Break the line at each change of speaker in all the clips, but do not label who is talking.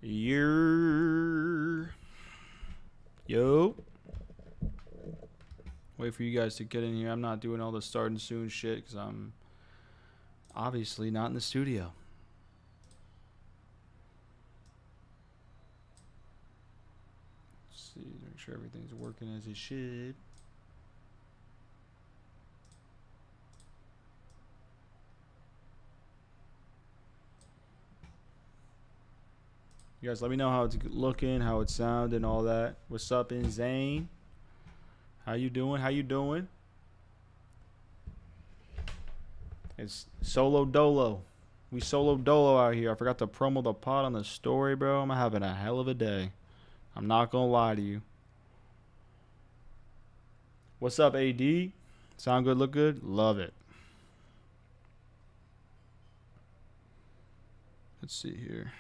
Yo. Yo. Wait for you guys to get in here. I'm not doing all the starting soon shit because I'm obviously not in the studio. Let's see, make sure everything's working as it should. You guys let me know how it's looking, how it sounding, and all that. What's up, Zane? How you doing? How you doing? It's solo dolo. We solo dolo out here. I forgot to promo the pod on the story, bro. I'm having a hell of a day. I'm not gonna lie to you. What's up, AD? Sound good, look good? Love it. Let's see here.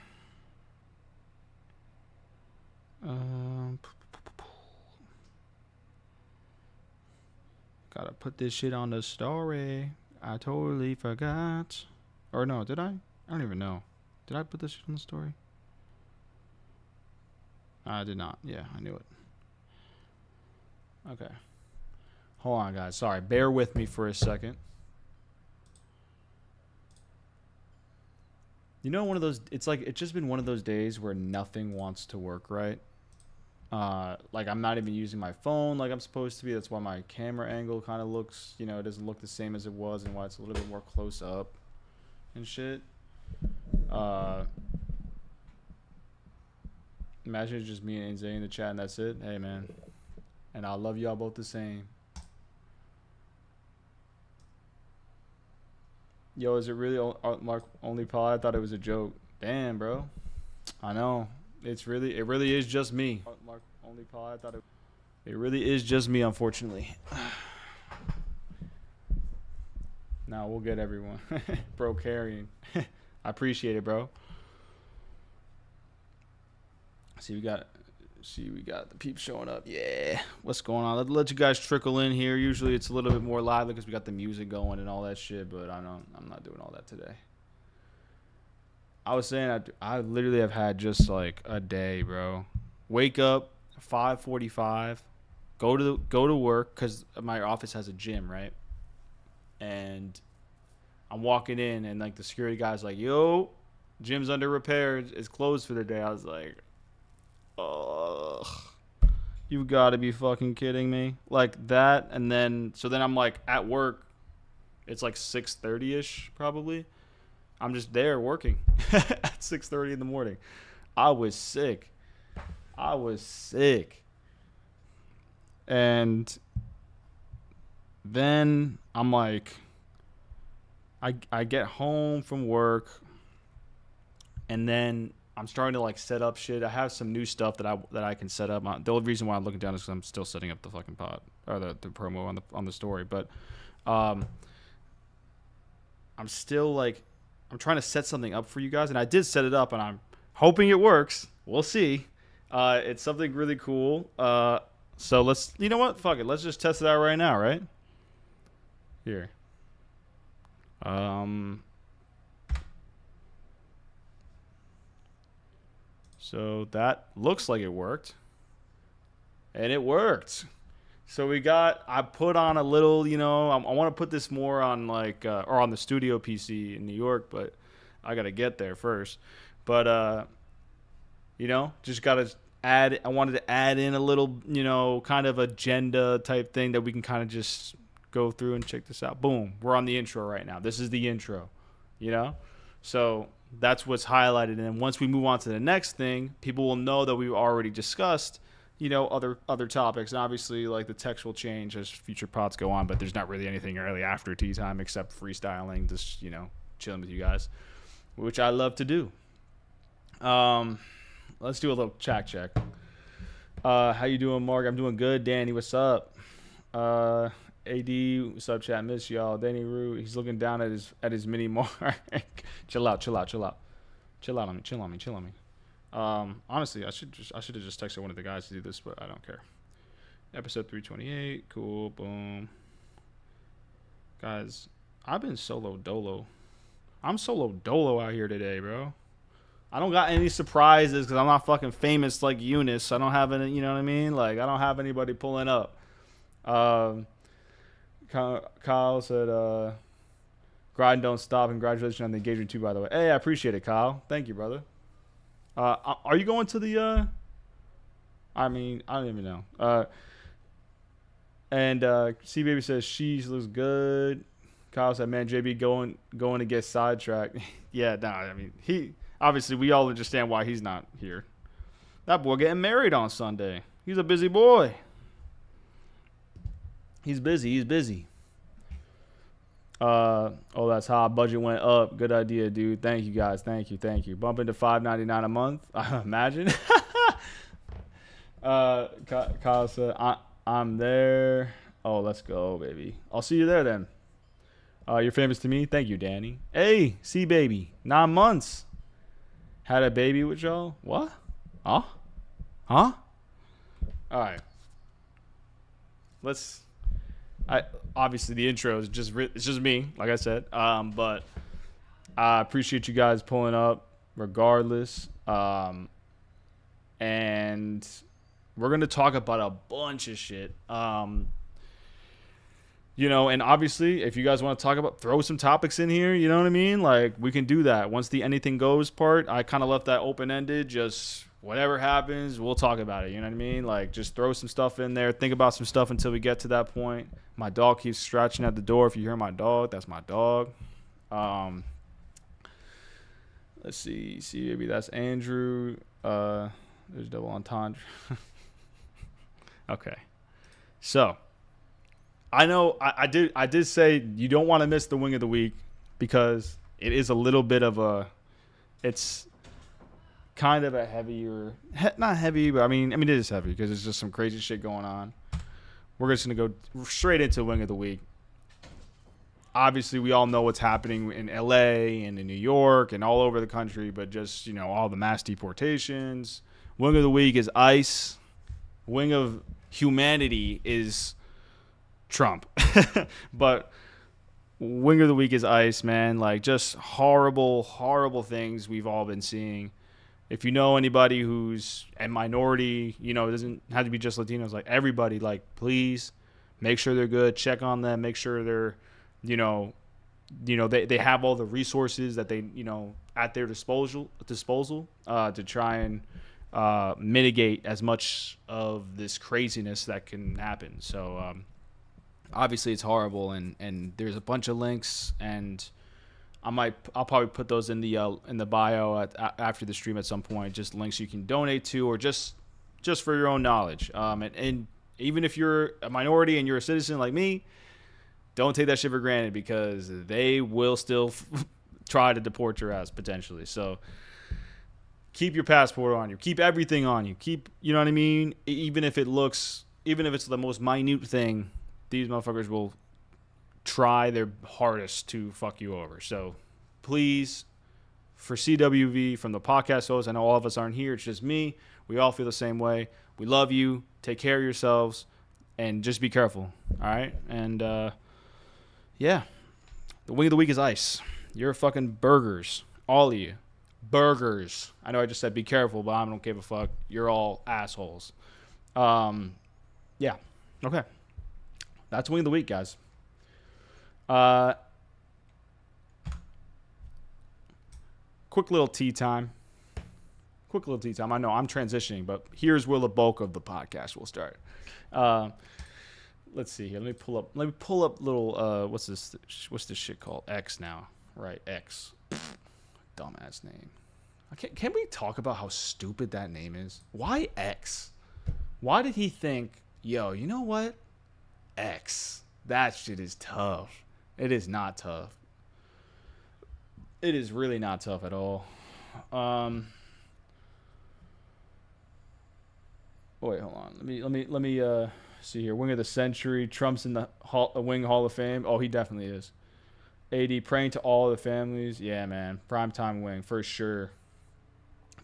Gotta put this shit on the story. I totally forgot. Or no, did I? I don't even know. Did I put this shit on the story? I did not. Yeah, I knew it. Okay. Hold on, guys. Sorry. Bear with me for a second. You know, one of those, it's like, it's just been one of those days where nothing wants to work right. Like, I'm not even using my phone like I'm supposed to be. That's why my camera angle kind of looks, you know, it doesn't look the same as it was, and why it's a little bit more close up and shit. Imagine it's just me and Zay in the chat and that's it. Hey, man. And I love y'all both the same. Yo, is it really Mark only pod? I thought it was a joke. Damn, bro. I know. It really is just me. Mark only pod. I thought it really is just me, unfortunately. Now we'll get everyone. Bro carrying. I appreciate it, bro. See, we got the peeps showing up. Yeah. What's going on? Let you guys trickle in here. Usually it's a little bit more lively because we got the music going and all that shit, but I'm not doing all that today. I was saying I literally have had just like a day, bro. Wake up 5:45, go to work because my office has a gym, right? And I'm walking in and like the security guy's like, "Yo, gym's under repair. It's closed for the day." I was like, "Ugh, you gotta be fucking kidding me!" Like that, and then I'm like at work. It's like 6:30ish probably. I'm just there working at 6:30 in the morning. I was sick. And then I'm like, I get home from work, and then I'm starting to like set up shit. I have some new stuff that I can set up. The only reason why I'm looking down is because I'm still setting up the fucking pod or the promo on the story. But I'm still like, I'm trying to set something up for you guys, and I did set it up, and I'm hoping it works. We'll see. It's something really cool. So let's, you know what? Fuck it. Let's just test it out right now, right? Here. So that looks like it worked. And it worked. So I put on a little, you know, I want to put this more on like, or on the studio PC in New York, but I got to get there first. But, you know, just got to I wanted to add in a little, you know, kind of agenda type thing that we can kind of just go through and check this out. Boom. We're on the intro right now. This is the intro, you know? So that's what's highlighted. And then once we move on to the next thing, people will know that we've already discussed, you know, other topics. And obviously, like, the text will change as future pods go on, but there's not really anything early after tea time except freestyling, just, you know, chilling with you guys, which I love to do. Let's do a little chat check. How you doing, Mark? I'm doing good. Danny, what's up? AD, what's up, chat? Miss y'all. Danny Rue, he's looking down at his mini Mark. Chill out on me. Honestly, I should have just texted one of the guys to do this, but I don't care. Episode 328, cool, boom. Guys, I've been solo dolo. I'm solo dolo out here today, bro. I don't got any surprises because I'm not fucking famous like Eunice. I don't have any, you know what I mean? Like, I don't have anybody pulling up. Kyle said, grind don't stop. Congratulations on the engagement too, by the way. Hey, I appreciate it, Kyle. Thank you, brother. Are you going to the, I mean, I don't even know. And C-Baby says, she looks good. Kyle said, man, JB going to get sidetracked. Yeah, nah, I mean, obviously, we all understand why he's not here. That boy getting married on Sunday. He's a busy boy. He's busy. Oh, that's hot. Budget went up. Good idea, dude. Thank you, guys. Thank you. Bump into $5.99 a month. Imagine. Kyle said, I'm there. Oh, let's go, baby. I'll see you there then. You're famous to me. Thank you, Danny. Hey, C-Baby. 9 months. Had a baby with y'all? What? Huh? All right. Obviously the intro is it's just me, like I said. But I appreciate you guys pulling up regardless. And we're gonna talk about a bunch of shit. You know, and obviously, if you guys want to talk about, throw some topics in here, you know what I mean? Like, we can do that. Once the anything goes part, I kind of left that open-ended. Just whatever happens, we'll talk about it, you know what I mean? Like, just throw some stuff in there. Think about some stuff until we get to that point. My dog keeps scratching at the door. If you hear my dog, that's my dog. Let's see. Maybe that's Andrew. There's double entendre. Okay. So, I know I did say you don't want to miss the wing of the week because it is a little bit of it's kind of a heavier, not heavy, but I mean it is heavy because there's just some crazy shit going on. We're just going to go straight into wing of the week. Obviously, we all know what's happening in LA and in New York and all over the country, but just, you know, all the mass deportations. Wing of the week is ICE. Wing of humanity is Trump. But wing of the week is ICE, man. Like, just horrible things we've all been seeing. If you know anybody who's a minority, you know, it doesn't have to be just Latinos, like everybody, like, please make sure they're good, check on them, make sure they're, you know, they have all the resources that they, you know, at their disposal to try and mitigate as much of this craziness that can happen. So, obviously it's horrible, and there's a bunch of links, and I'll probably put those in the bio after the stream at some point, just links you can donate to, or just for your own knowledge. And even if you're a minority and you're a citizen like me, don't take that shit for granted because they will still try to deport your ass potentially. So keep your passport on you, keep everything on you, you know what I mean? Even if it's the most minute thing, these motherfuckers will try their hardest to fuck you over. So please, for CWV, from the podcast host, I know all of us aren't here, it's just me. We all feel the same way. We love you. Take care of yourselves and just be careful. All right. And yeah, the wing of the week is ICE. You're fucking burgers. All of you. Burgers. I know I just said be careful, but I don't give a fuck. You're all assholes. Yeah. Okay. That's wing of the week, guys. Quick little tea time. I know I'm transitioning, but here's where the bulk of the podcast will start. Let's see here. Let me pull up little what's this shit called? X now. Right, X. Dumbass name. Can we talk about how stupid that name is? Why X? Why did he think, yo, you know what? X. That shit is tough. It is not tough. It is really not tough at all. Wait, hold on. Let me see here. Wing of the century. Trump's in the Wing Hall of Fame. Oh, he definitely is. AD praying to all the families. Yeah, man. Primetime wing for sure.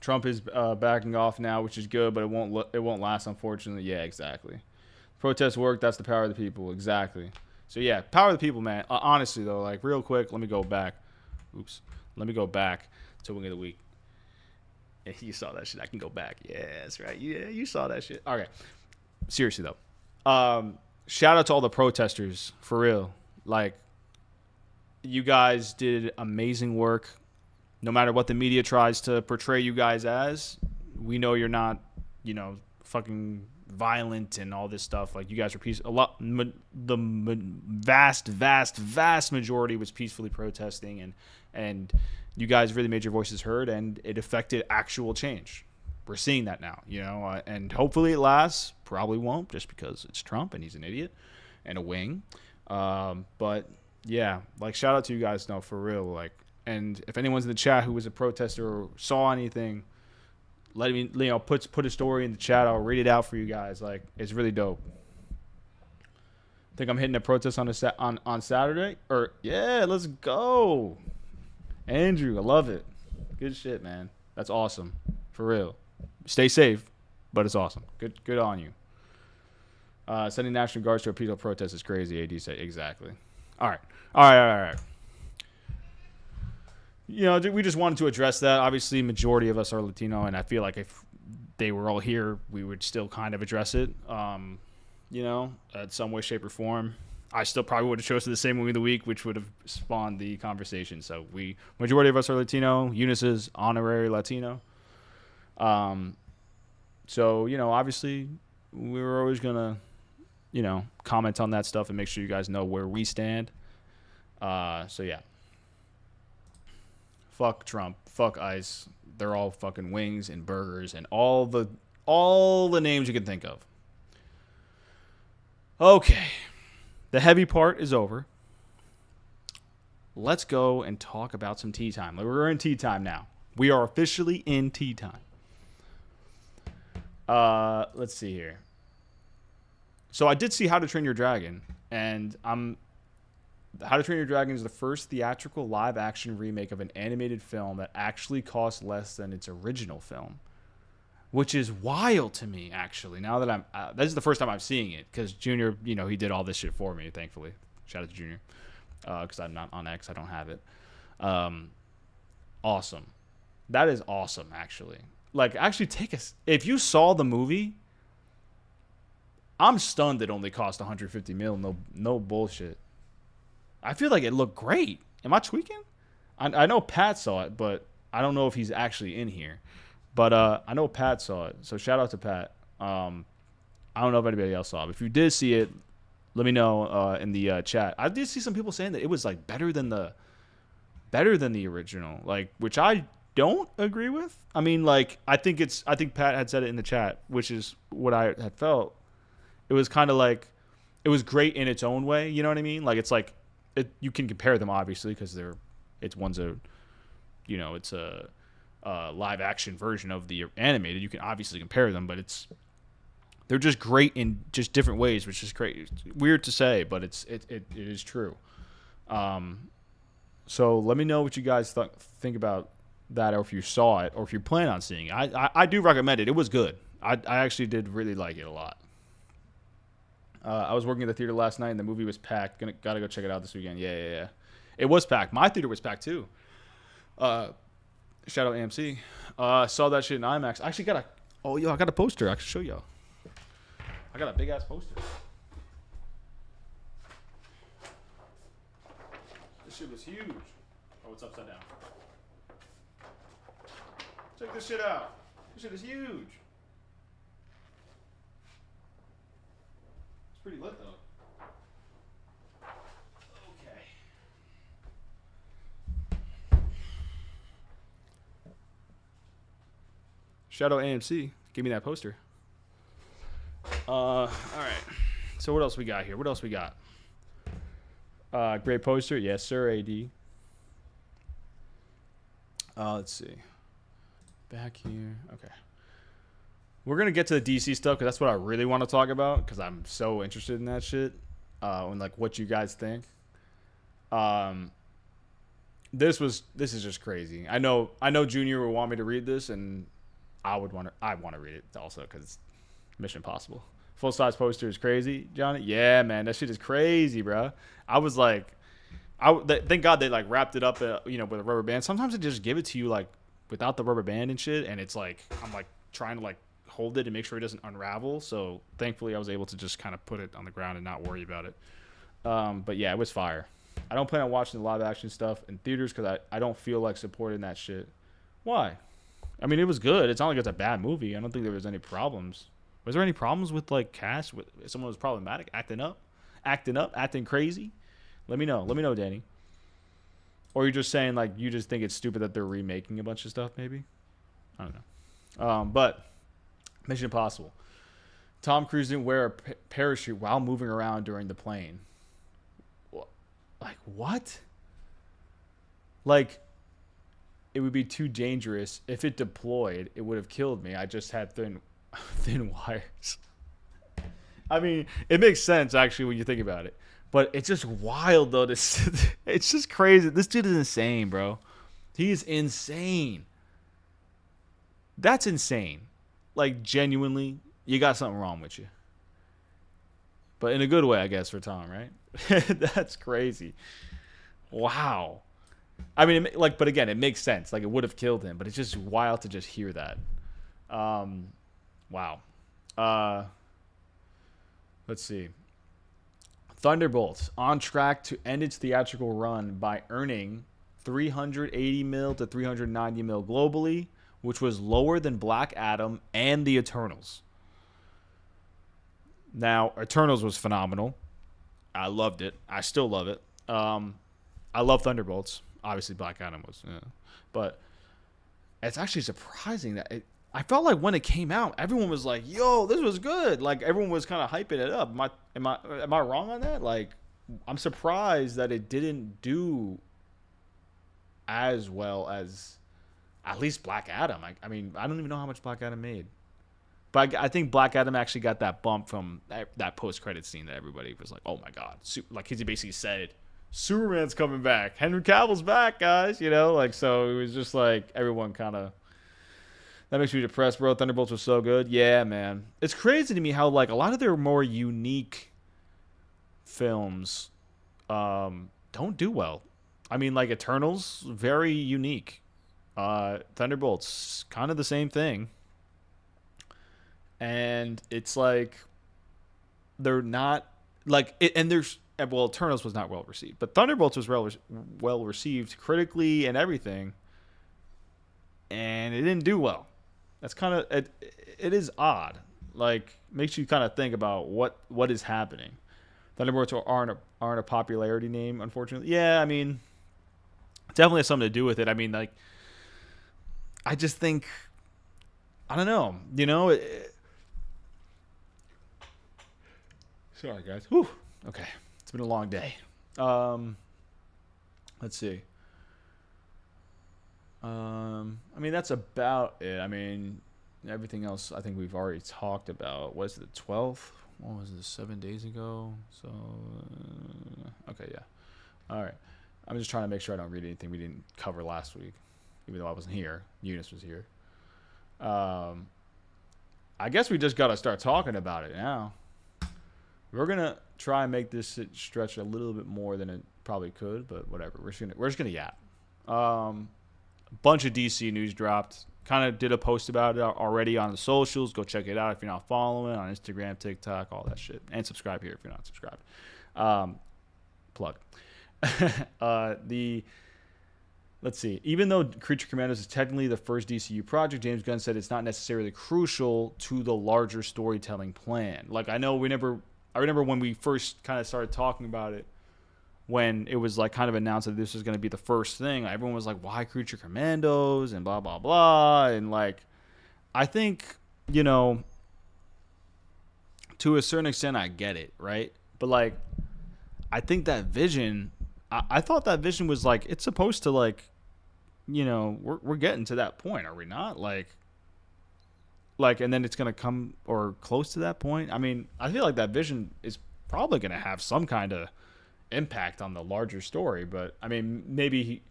Trump is backing off now, which is good, but it won't last, unfortunately. Yeah, exactly. Protests work. That's the power of the people. Exactly. So yeah, power of the people, man. Honestly though, like real quick, let me go back. Let me go back to wing of the week. You saw that shit. I can go back. Yeah, that's right. Yeah, you saw that shit. Okay. Seriously though, shout out to all the protesters for real. Like, you guys did amazing work. No matter what the media tries to portray you guys as, we know you're not, fucking violent and all this stuff. Like, you guys are peaceful. Vast majority was peacefully protesting, and you guys really made your voices heard, and it affected actual change. We're seeing that now, and hopefully it lasts. Probably won't, just because it's Trump and he's an idiot and a wing. But yeah, like, shout out to you guys, no, for real. Like, and if anyone's in the chat who was a protester or saw anything, let me, put a story in the chat. I'll read it out for you guys. Like, it's really dope. Think I'm hitting a protest on Saturday? Or yeah, let's go, Andrew. I love it. Good shit, man. That's awesome, for real. Stay safe, but it's awesome. Good on you. Sending National Guards to a peaceful protest is crazy. AD said exactly. All right. We just wanted to address that. Obviously, majority of us are Latino, and I feel like if they were all here, we would still kind of address it, in some way, shape, or form. I still probably would have chosen the same movie of the week, which would have spawned the conversation. So majority of us are Latino. Eunice is honorary Latino. So, obviously, we were always going to, comment on that stuff and make sure you guys know where we stand. So, yeah. Fuck Trump. Fuck ICE. They're all fucking wings and burgers and all the names you can think of. Okay. The heavy part is over. Let's go and talk about some tea time. We're in tea time now. We are officially in tea time. Let's see here. So I did see How to Train Your Dragon, and How to Train Your Dragon is the first theatrical live-action remake of an animated film that actually cost less than its original film, which is wild to me, actually. Now that this is the first time I'm seeing it, because Junior, he did all this shit for me, thankfully. Shout out to Junior, because I'm not on X, I don't have it. Awesome. That is awesome, actually. Like, actually if you saw the movie, I'm stunned it only cost $150 million. No bullshit. I feel like it looked great. Am I tweaking? I know Pat saw it, but I don't know if he's actually in here. But I know Pat saw it, so shout out to Pat. I don't know if anybody else saw it. But if you did see it, let me know in the chat. I did see some people saying that it was like better than the original, like, which I don't agree with. I mean, like, I think Pat had said it in the chat, which is what I had felt. It was kind of like, it was great in its own way. You know what I mean? Like, it's like, you can compare them obviously because one's a live action version of the animated. You can obviously compare them, but they're just great in just different ways, which is great. It's weird to say, but it is true. So let me know what you guys think about that, or if you saw it, or if you plan on seeing it. I do recommend it. It was good. I actually did really like it a lot. I was working at the theater last night, and the movie was packed. Gotta go check it out this weekend. Yeah. It was packed. My theater was packed too. Shout out AMC. Saw that shit in IMAX. I actually got I got a poster. I can show y'all. I got a big ass poster. This shit was huge. Oh, it's upside down. Check this shit out. This shit is huge. It's pretty lit though. Okay. Shout out AMC. Give me that poster. All right. So what else we got here? What else we got? Great poster. Yes, sir, AD. Let's see. Back here. Okay. We're going to get to the DC stuff because that's what I really want to talk about because I'm so interested in that shit. And like what you guys think. This is just crazy. I know Junior would want me to read this, and I want to read it also because it's Mission Impossible. Full size poster is crazy, Johnny. Yeah, man, that shit is crazy, bro. I was like, thank God they like wrapped it up, with a rubber band. Sometimes they just give it to you like without the rubber band and shit, and it's like I'm like trying to like hold it and make sure it doesn't unravel. So thankfully I was able to just kind of put it on the ground and not worry about it. But yeah, it was fire. I don't plan on watching the live action stuff in theaters because I don't feel like supporting that shit. Why? I mean, it was good. It's not like it's a bad movie. I don't think there was any problems. Was there any problems with like cast? With someone was problematic, acting crazy? Let me know, Danny. Or you're just saying like you just think it's stupid that they're remaking a bunch of stuff, maybe? I don't know. But Mission Impossible. Tom Cruise didn't wear a parachute while moving around during the plane. Like, what? Like, it would be too dangerous. If it deployed, it would have killed me. I just had thin wires. I mean, it makes sense, actually, when you think about it. But it's just wild, though. It's just crazy. This dude is insane, bro. He is insane. That's insane. Like, genuinely, you got something wrong with you. But in a good way, I guess, for Tom, right? That's crazy. Wow. I mean, but again, it makes sense. Like, it would have killed him, but it's just wild to just hear that. Wow. Let's see. Thunderbolts on track to end its theatrical run by earning $380 million to $390 million globally, which was lower than Black Adam and the Eternals. Now, Eternals was phenomenal. I loved it. I still love it. I love Thunderbolts. Obviously, Black Adam was. Yeah. But it's actually surprising that I felt like when it came out, everyone was like, yo, this was good. Like, everyone was kind of hyping it up. Am I wrong on that? Like, I'm surprised that it didn't do as well as at least Black Adam. I mean, I don't even know how much Black Adam made. But I think Black Adam actually got that bump from that post-credit scene that everybody was like, oh, my God. Like, he basically said, Superman's coming back. Henry Cavill's back, guys. You know, like, so it was just like everyone kind of. That makes me depressed, bro. Thunderbolts was so good. Yeah, man. It's crazy to me how, like, a lot of their more unique films don't do well. I mean, like, Eternals, very unique. Thunderbolts, kind of the same thing. And it's like they're not like it, and there's well, Eternals was not well received, but Thunderbolts was well received critically and everything, and it didn't do well. That's kind of it is odd. Like, makes you kind of think about what is happening. Thunderbolts aren't a popularity name, unfortunately. Yeah, I mean, it definitely has something to do with it. I mean, like, I just think I don't know. You know. Sorry, guys. Whew. Okay. It's been a long day. Let's see. I mean, that's about it. I mean, everything else I think we've already talked about. Was it the 12th? What was it, 7 days ago? So, okay, yeah. All right. I'm just trying to make sure I don't read anything we didn't cover last week, even though I wasn't here. Eunice was here. I guess we just got to start talking about it now. We're gonna try and make this stretch a little bit more than it probably could, but whatever. We're just gonna yap. Bunch of DC news dropped. Kind of did a post about it already on the socials. Go check it out if you're not following on Instagram, TikTok, all that shit, and subscribe here if you're not subscribed. Plug. Let's see. Even though Creature Commandos is technically the first DCU project, James Gunn said it's not necessarily crucial to the larger storytelling plan. Like, I remember when we first kind of started talking about it, when it was like kind of announced that this was going to be the first thing, everyone was like, why Creature Commandos and blah, blah, blah. And like, I think, you know, to a certain extent, I get it, right? But like, I think that vision, I thought that vision was like, it's supposed to like, you know, we're getting to that point, are we not? Like, and then it's going to come or close to that point. I mean, I feel like that vision is probably going to have some kind of impact on the larger story, but I mean, maybe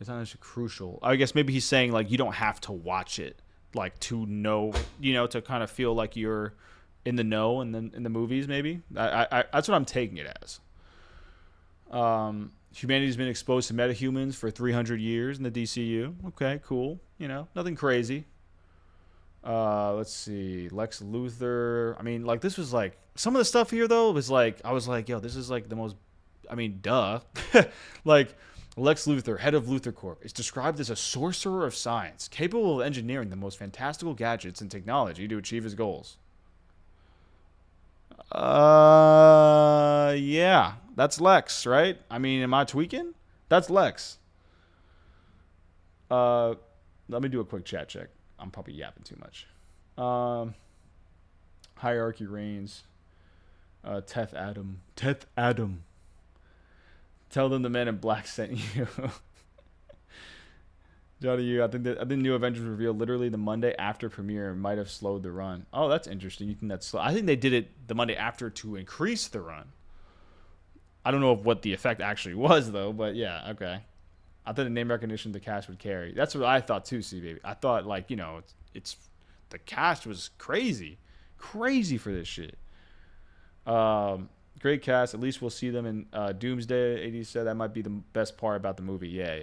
it's not as crucial. I guess maybe he's saying like, you don't have to watch it like to know, you know, to kind of feel like you're in the know and then in the movies, maybe. I that's what I'm taking it as. Humanity's been exposed to metahumans for 300 years in the DCU. Okay, cool. You know, nothing crazy. Let's see. Lex Luthor. I mean, like, this was like some of the stuff here though was like I was like, yo, this is like the most. I mean, duh. Like, Lex Luthor, head of Luthor Corp, is described as a sorcerer of science, capable of engineering the most fantastical gadgets and technology to achieve his goals. Yeah, that's Lex, right? I mean, am I tweaking? That's Lex. Uh, Let me do a quick chat check. I'm probably yapping too much. Um, Hierarchy reigns. Teth Adam. Teth Adam. Tell them the man in black sent you. Johnny, I think New Avengers reveal literally the Monday after premiere might have slowed the run. Oh, that's interesting. You think that's slow? I think they did it the Monday after to increase the run. I don't know what the effect actually was though, but yeah, okay. I thought the name recognition the cast would carry. That's what I thought too, C baby. I thought like, you know, it's the cast was crazy. Crazy for this shit. Great cast. At least we'll see them in Doomsday. AD said that might be the best part about the movie. Yeah.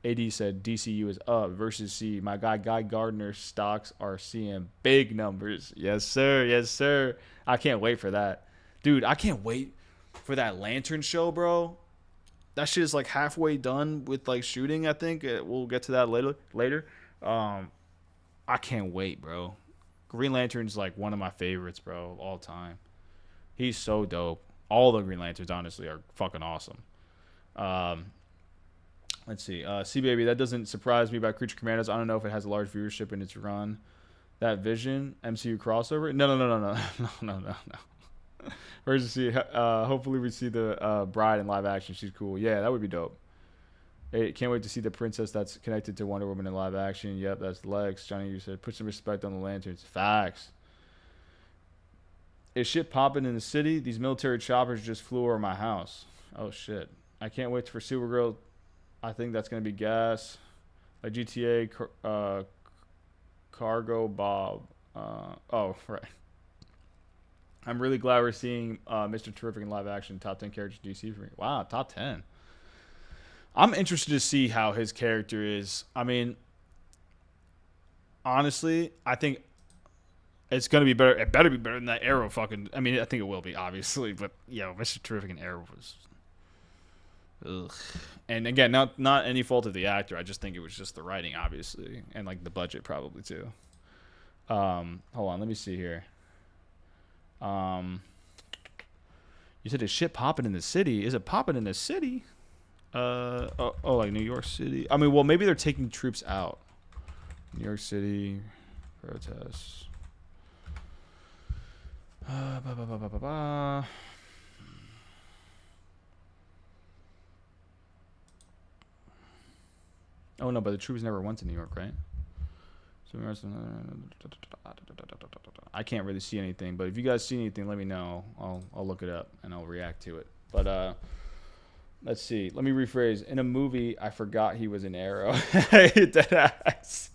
AD said DCU is up versus C. My guy Guy Gardner stocks are seeing big numbers. Yes, sir. Yes, sir. I can't wait for that. Dude, I can't wait for that Lantern show, bro. That shit is like halfway done with like shooting, I think. We'll get to that later. I can't wait, bro. Green Lantern's like one of my favorites, bro, of all time. He's so dope. All the Green Lanterns, honestly, are fucking awesome. Let's see. C-Baby, that doesn't surprise me about Creature Commandos. I don't know if it has a large viewership in its run. That Vision MCU crossover? No. Where's the see? Hopefully we see the Bride in live action. She's cool. Yeah, that would be dope. Hey, can't wait to see the princess that's connected to Wonder Woman in live action. Yep, that's Lex. Johnny, you said put some respect on the Lanterns. Facts. Is shit popping in the city? These military choppers just flew over my house. Oh shit. I can't wait for Supergirl. I think that's gonna be gas. Like GTA Cargo Bob. Oh right. I'm really glad we're seeing Mr. Terrific in live action. Top 10 characters DC for me. Wow, top 10. I'm interested to see how his character is. I mean, honestly, I think it's gonna be better. It better be better than that Arrow fucking. I mean, I think it will be, obviously, but yo, Mr. Terrific and Arrow was. Ugh. And again, not any fault of the actor. I just think it was just the writing, obviously, and like the budget probably too. Hold on, let me see here. You said is shit popping in the city? Is it popping in the city? Like New York City. I mean, well, maybe they're taking troops out. New York City protests. Oh no, but the troops never went to New York, right? So I can't really see anything, but if you guys see anything, let me know. I'll look it up and I'll react to it. But let's see. Let me rephrase. In a movie, I forgot he was an Arrow. Deadass.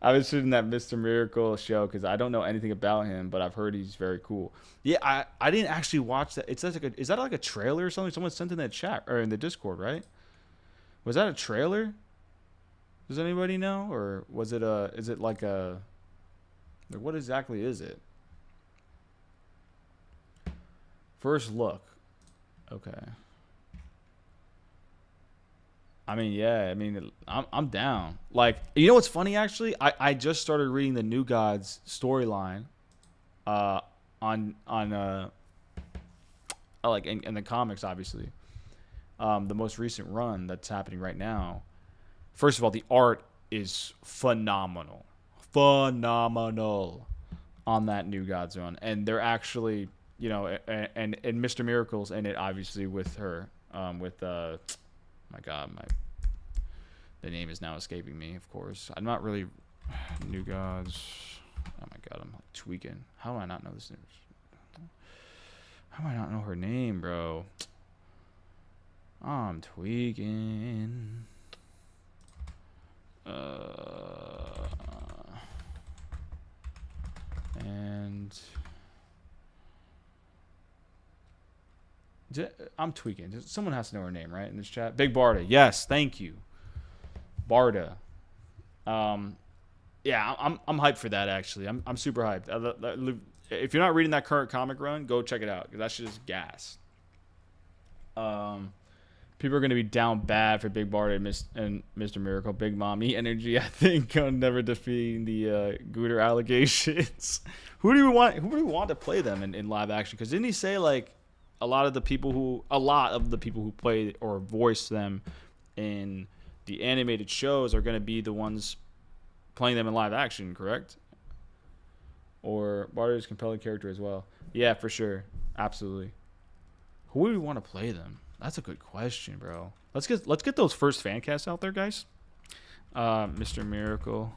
I was shooting that Mr. Miracle show because I don't know anything about him, but I've heard he's very cool. Yeah, I didn't actually watch that. Is that like a trailer or something? Someone sent in that chat or in the Discord, right? Was that a trailer? Does anybody know, or was it is it like a? Like what exactly is it? First look. Okay. I mean, yeah. I mean, I'm down. Like, you know what's funny? Actually, I just started reading the New Gods storyline, on like in the comics, obviously, the most recent run that's happening right now. First of all, the art is phenomenal on that New Gods run, and they're actually, you know, and Mr. Miracle's in it, obviously, with her, with my God, the name is now escaping me. Of course, I'm not really New Gods. Oh my God, I'm like tweaking. How do I not know this name? How do I not know her name, bro? I'm tweaking. And I'm tweaking. Someone has to know her name, right, in this chat. Big Barda. Yes, thank you, Barda. Yeah, I'm hyped for that. Actually, I'm super hyped. If you're not reading that current comic run, go check it out because that shit is gas. People are gonna be down bad for Big Barda and Mr. Miracle. Big Mommy energy, I think, on never defeating the Gooter allegations. Who do we want to play them in live action? Because didn't he say like a lot of the people who play or voice them in the animated shows are gonna be the ones playing them in live action, correct? Or Barter's compelling character as well. Yeah, for sure. Absolutely. Who would we want to play them? That's a good question, bro. Let's get those first fan casts out there, guys. Mr. Miracle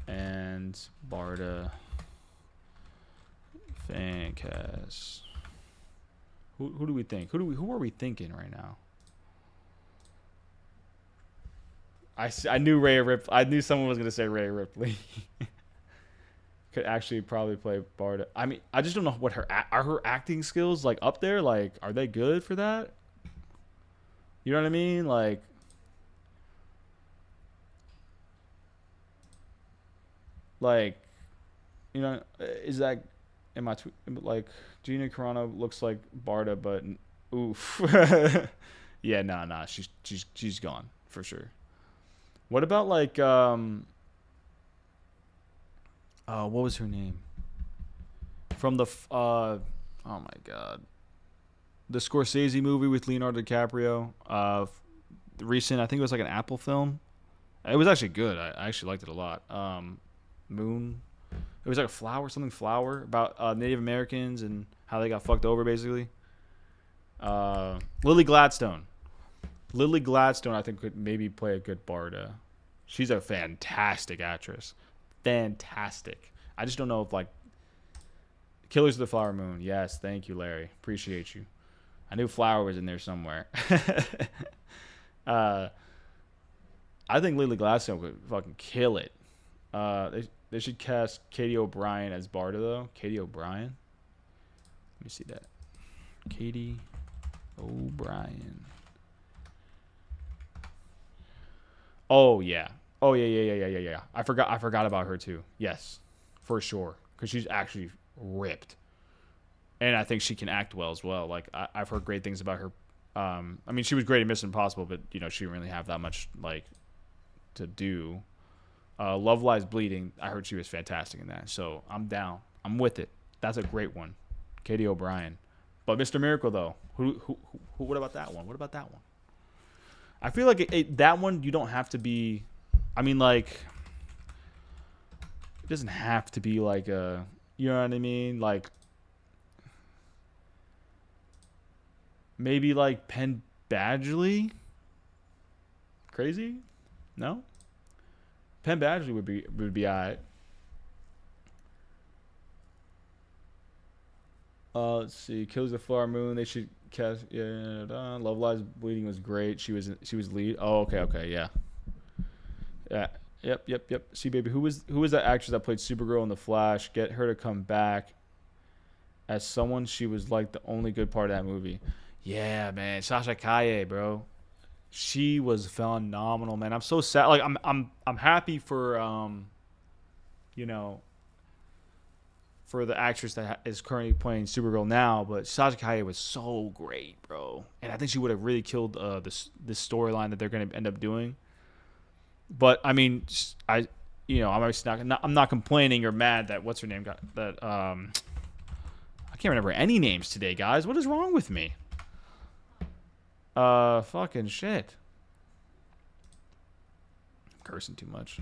and Barda fan cast. Who do we think? Who are we thinking right now? I knew Rhea Ripley. I knew someone was gonna say Rhea Ripley. Could actually probably play Barda. I mean, I just don't know what are her acting skills like up there. Like, are they good for that? You know what I mean? Like, you know, is that? Am I like Gina Carano looks like Barda, but oof. Yeah, nah. She's gone for sure. What about like what was her name? From the oh my god, the Scorsese movie with Leonardo DiCaprio. Recent, I think it was like an Apple film. It was actually good. I actually liked it a lot. Moon. It was like something flower about Native Americans and how they got fucked over basically. Lily Gladstone. Lily Gladstone, I think, could maybe play a good Barda. She's a fantastic actress. Fantastic. I just don't know if, like, Killers of the Flower Moon. Yes, thank you, Larry. Appreciate you. I knew Flower was in there somewhere. I think Lily Gladstone could fucking kill it. They should cast Katie O'Brien as Barda, though. Katie O'Brien? Let me see that. Katie O'Brien. Oh yeah. Yeah. I forgot about her too. Yes, for sure, because she's actually ripped, and I think she can act well as well. Like I've heard great things about her. I mean, she was great in Mission Impossible, but you know she didn't really have that much like to do. Love Lies Bleeding. I heard she was fantastic in that, so I'm down. I'm with it. That's a great one, Katie O'Brien. But Mr. Miracle though, who? What about that one? What about that one? I feel like that one you don't have to be. I mean, like, it doesn't have to be like a. You know what I mean? Like, maybe like Penn Badgley. Crazy? No. Penn Badgley would be alright. Let's see. Killers of the Flower Moon. They should cast. Yeah. Love Lies Bleeding was great. She was lead. Oh, okay. Yeah. Yeah. Yep. See, baby, who was that actress that played Supergirl in The Flash? Get her to come back as someone. She was like the only good part of that movie. Yeah, man. Sasha Calle, bro. She was phenomenal, man. I'm so sad. Like I'm happy for you know, for the actress that is currently playing Supergirl now, but Sasha Calle was so great, bro. And I think she would have really killed this storyline that they're going to end up doing. But I mean, I'm not complaining or mad that what's her name got that. I can't remember any names today, guys. What is wrong with me? Fucking shit. I'm cursing too much.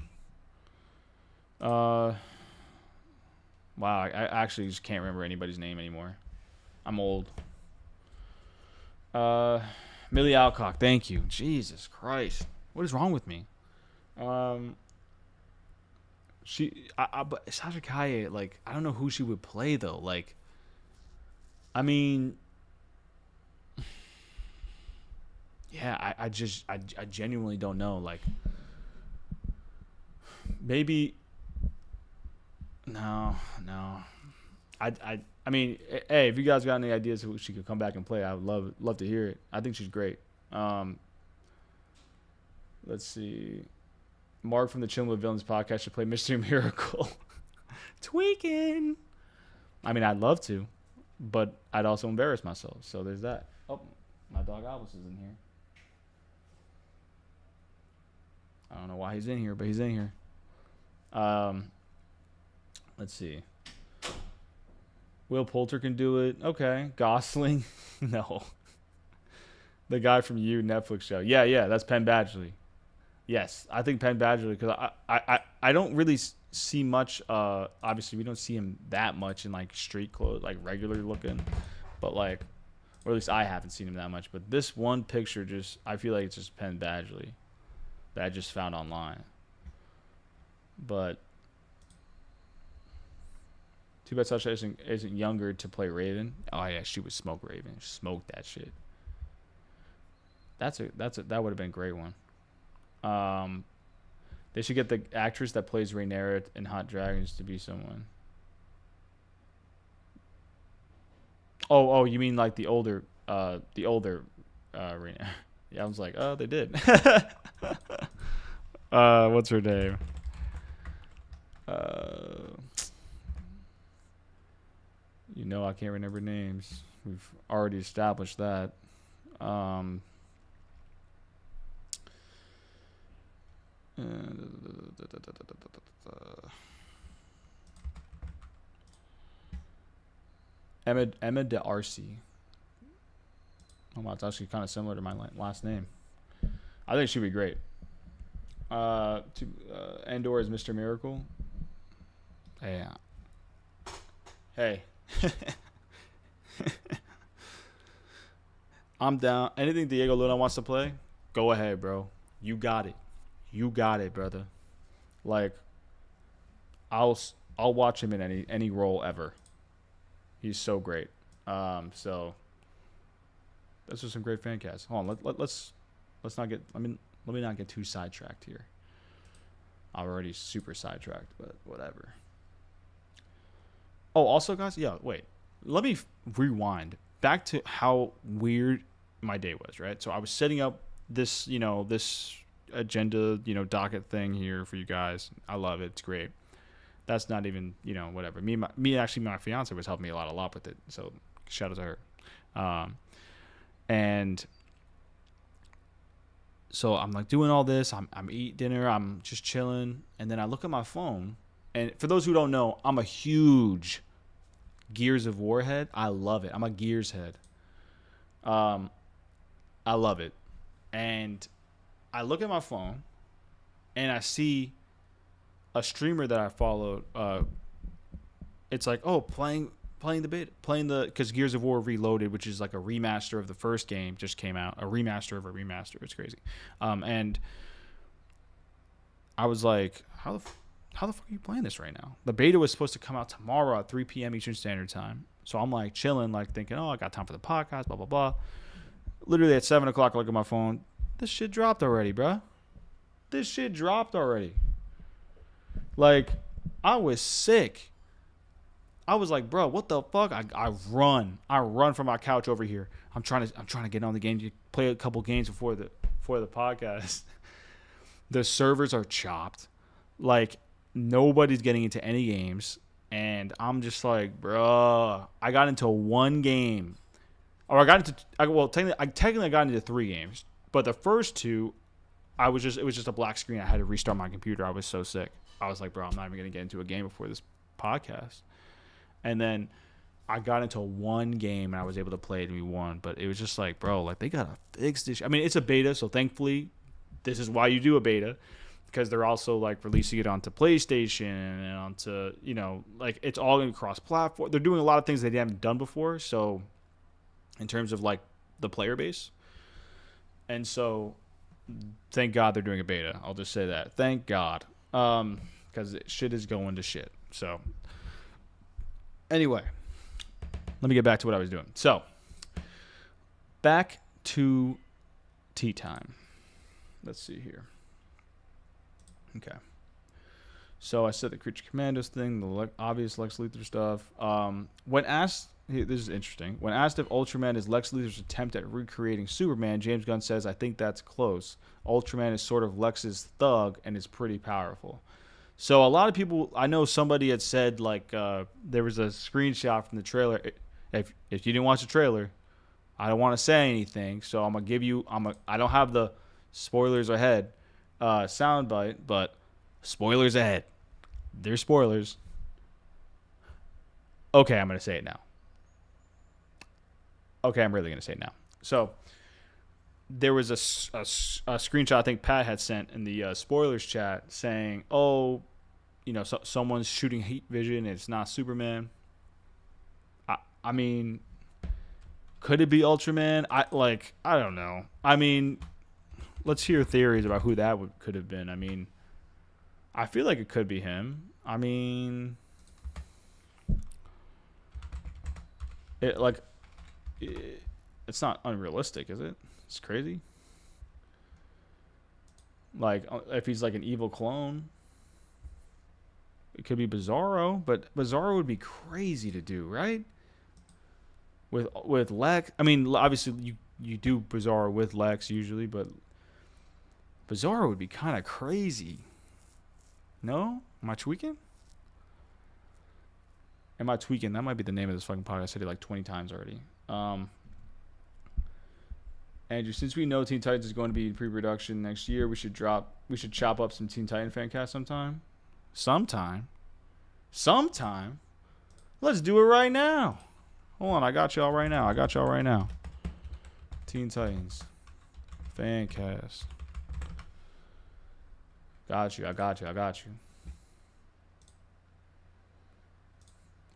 Wow, I actually just can't remember anybody's name anymore. I'm old. Millie Alcock, thank you. Jesus Christ, what is wrong with me? But Sasha Calle, like, I don't know who she would play though. Like, I mean, yeah, I genuinely don't know. Like, maybe, no, I mean, hey, if you guys got any ideas who she could come back and play, I would love to hear it. I think she's great. Let's see. Mark from the Chillin' with Villains podcast should play Mystery Miracle. Tweaking. I mean, I'd love to, but I'd also embarrass myself. So there's that. Oh, my dog Albus is in here. I don't know why he's in here, but he's in here. Let's see. Will Poulter can do it. Okay. Gosling. No. The guy from You Netflix show. Yeah, that's Penn Badgley. Yes, I think Penn Badgley, because I don't really see much. Obviously, we don't see him that much in like street clothes, like regular looking, but like, or at least I haven't seen him that much. But this one picture, just I feel like it's just Penn Badgley that I just found online. But too bad Sasha isn't younger to play Raven. Oh yeah, she would smoke Raven. Smoke that shit. That would have been a great one. They should get the actress that plays Rhaenyra in Hot Dragons to be someone. Oh, you mean like the older Rhaenyra? Yeah, I was like, oh, they did. What's her name? I can't remember names. We've already established that. Emma D'Arcy. Oh wow, it's actually kind of similar to my last name. I think she'd be great. Andor is Mr. Miracle. Hey. I'm down. Anything Diego Luna wants to play, go ahead, bro. You got it. You got it, brother. Like, I'll watch him in any role ever. He's so great. So those are some great fan casts. Hold on, let's not get. let me not get too sidetracked here. I'm already super sidetracked, but whatever. Oh, also, guys, yeah. Wait, let me rewind back to how weird my day was. Right, so I was setting up this, this agenda, docket thing here for you guys. I love it. It's great. That's not even, whatever. My fiance was helping me a lot with it. So shout out to her. And so I'm like doing all this. I'm eating dinner. I'm just chilling. And then I look at my phone. And for those who don't know, I'm a huge Gears of War head. I love it. I'm a Gears head. I love it. And I look at my phone and I see a streamer that I followed. It's like, oh, playing because Gears of War Reloaded, which is like a remaster of the first game, just came out. A remaster of a remaster. It's crazy. And I was like, how the fuck are you playing this right now? The beta was supposed to come out tomorrow at 3 p.m. Eastern Standard Time. So I'm like chilling, like thinking, oh, I got time for the podcast, blah blah blah. Literally at 7 o'clock, I look at my phone. This shit dropped already, bruh. This shit dropped already. Like, I was sick. I was like, bro, what the fuck? I run from my couch over here. I'm trying to get on the game. You play a couple games before the podcast. The servers are chopped. Like, nobody's getting into any games. And I'm just like, bro, I got into one game. Or technically I got into 3 games. But the first 2, it was just a black screen. I had to restart my computer. I was so sick. I was like, bro, I'm not even going to get into a game before this podcast. And then I got into one game and I was able to play it and we won. But it was just like, bro, like they got to fix this. I mean, it's a beta, so thankfully this is why you do a beta. Because they're also like releasing it onto PlayStation and onto, like it's all in cross-platform. They're doing a lot of things they haven't done before. So in terms of like the player base. And so thank God they're doing a beta. I'll just say that. Thank God. Because shit is going to shit. So anyway, let me get back to what I was doing. So back to tea time. Let's see here. Okay. So I said the Creature Commandos thing, the obvious Lex Luthor stuff. When asked, this is interesting. When asked if Ultraman is Lex Luthor's attempt at recreating Superman, James Gunn says, "I think that's close. Ultraman is sort of Lex's thug and is pretty powerful." So a lot of people, I know somebody had said like there was a screenshot from the trailer. If you didn't watch the trailer, I don't want to say anything, so I'm gonna give you. I don't have the spoilers ahead soundbite, but spoilers ahead. They're spoilers. Okay, I'm gonna say it now. Okay, I'm really gonna say it now. So there was a screenshot I think Pat had sent in the spoilers chat saying, "Oh, someone's shooting heat vision. And it's not Superman." I mean, could it be Ultraman? I don't know. I mean, let's hear theories about who that could have been. I mean, I feel like it could be him. I mean, it's not unrealistic, is it? It's crazy. Like, if he's like an evil clone, it could be Bizarro, but Bizarro would be crazy to do, right? With Lex, I mean, obviously you do Bizarro with Lex usually, but Bizarro would be kind of crazy. No? Am I tweaking? Am I tweaking? That might be the name of this fucking podcast. I said it like 20 times already. Andrew, since we know Teen Titans is going to be in pre-production next year, we should chop up some Teen Titan fan cast sometime. Sometime. Let's do it right now. Hold on, I got y'all right now. Teen Titans fan cast. I got you.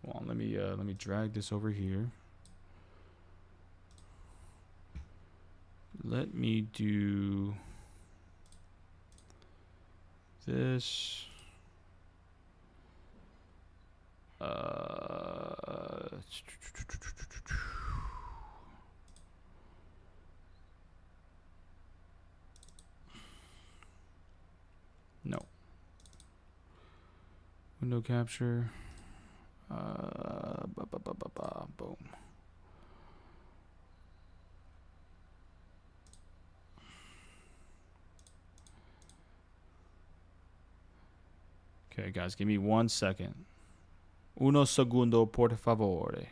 Hold on, let me drag this over here. Let me do this. No. Window capture. Boom. Okay, guys, give me 1 second. Uno segundo, por favore.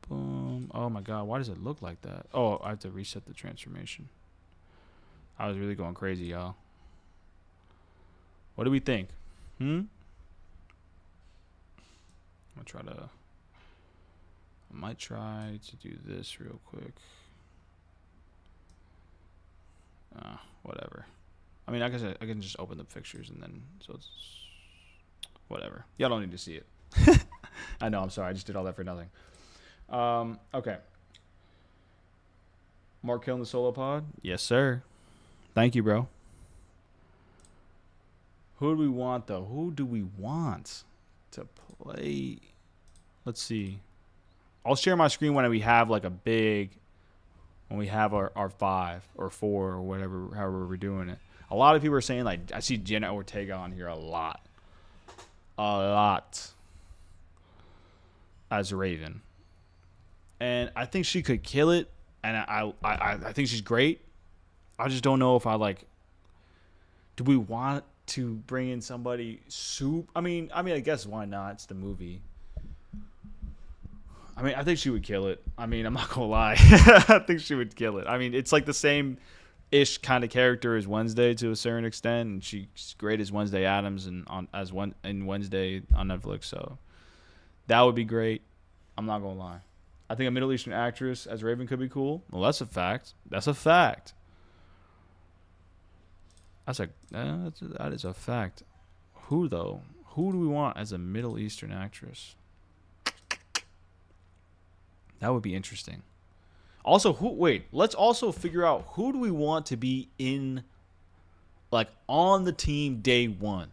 Boom. Oh my god, why does it look like that? Oh, I have to reset the transformation. I was really going crazy, y'all. What do we think? I might try to do this real quick. Whatever. I mean, I guess I can just open the pictures and then, so it's whatever. Y'all don't need to see it. I know, I'm sorry. I just did all that for nothing. Okay. Mark killing the solo pod? Yes, sir. Thank you, bro. Who do we want, though? Who do we want to play? Let's see. I'll share my screen when we have like when we have our 5 or 4 or whatever, however we're doing it. A lot of people are saying, like, I see Jenna Ortega on here a lot. As Raven. And I think she could kill it. And I think she's great. I just don't know if do we want to bring in somebody I mean, I guess why not? It's the movie. I mean, I think she would kill it. I mean, I'm not gonna lie. I think she would kill it. I mean, it's like the same-ish kind of character as Wednesday to a certain extent, and she's great as Wednesday Addams in Wednesday on Netflix. So that would be great. I'm not gonna lie. I think a Middle Eastern actress as Raven could be cool. Well, that's a fact. That is a fact. Who though? Who do we want as a Middle Eastern actress? That would be interesting. Also, let's also figure out who do we want to be on the team day one.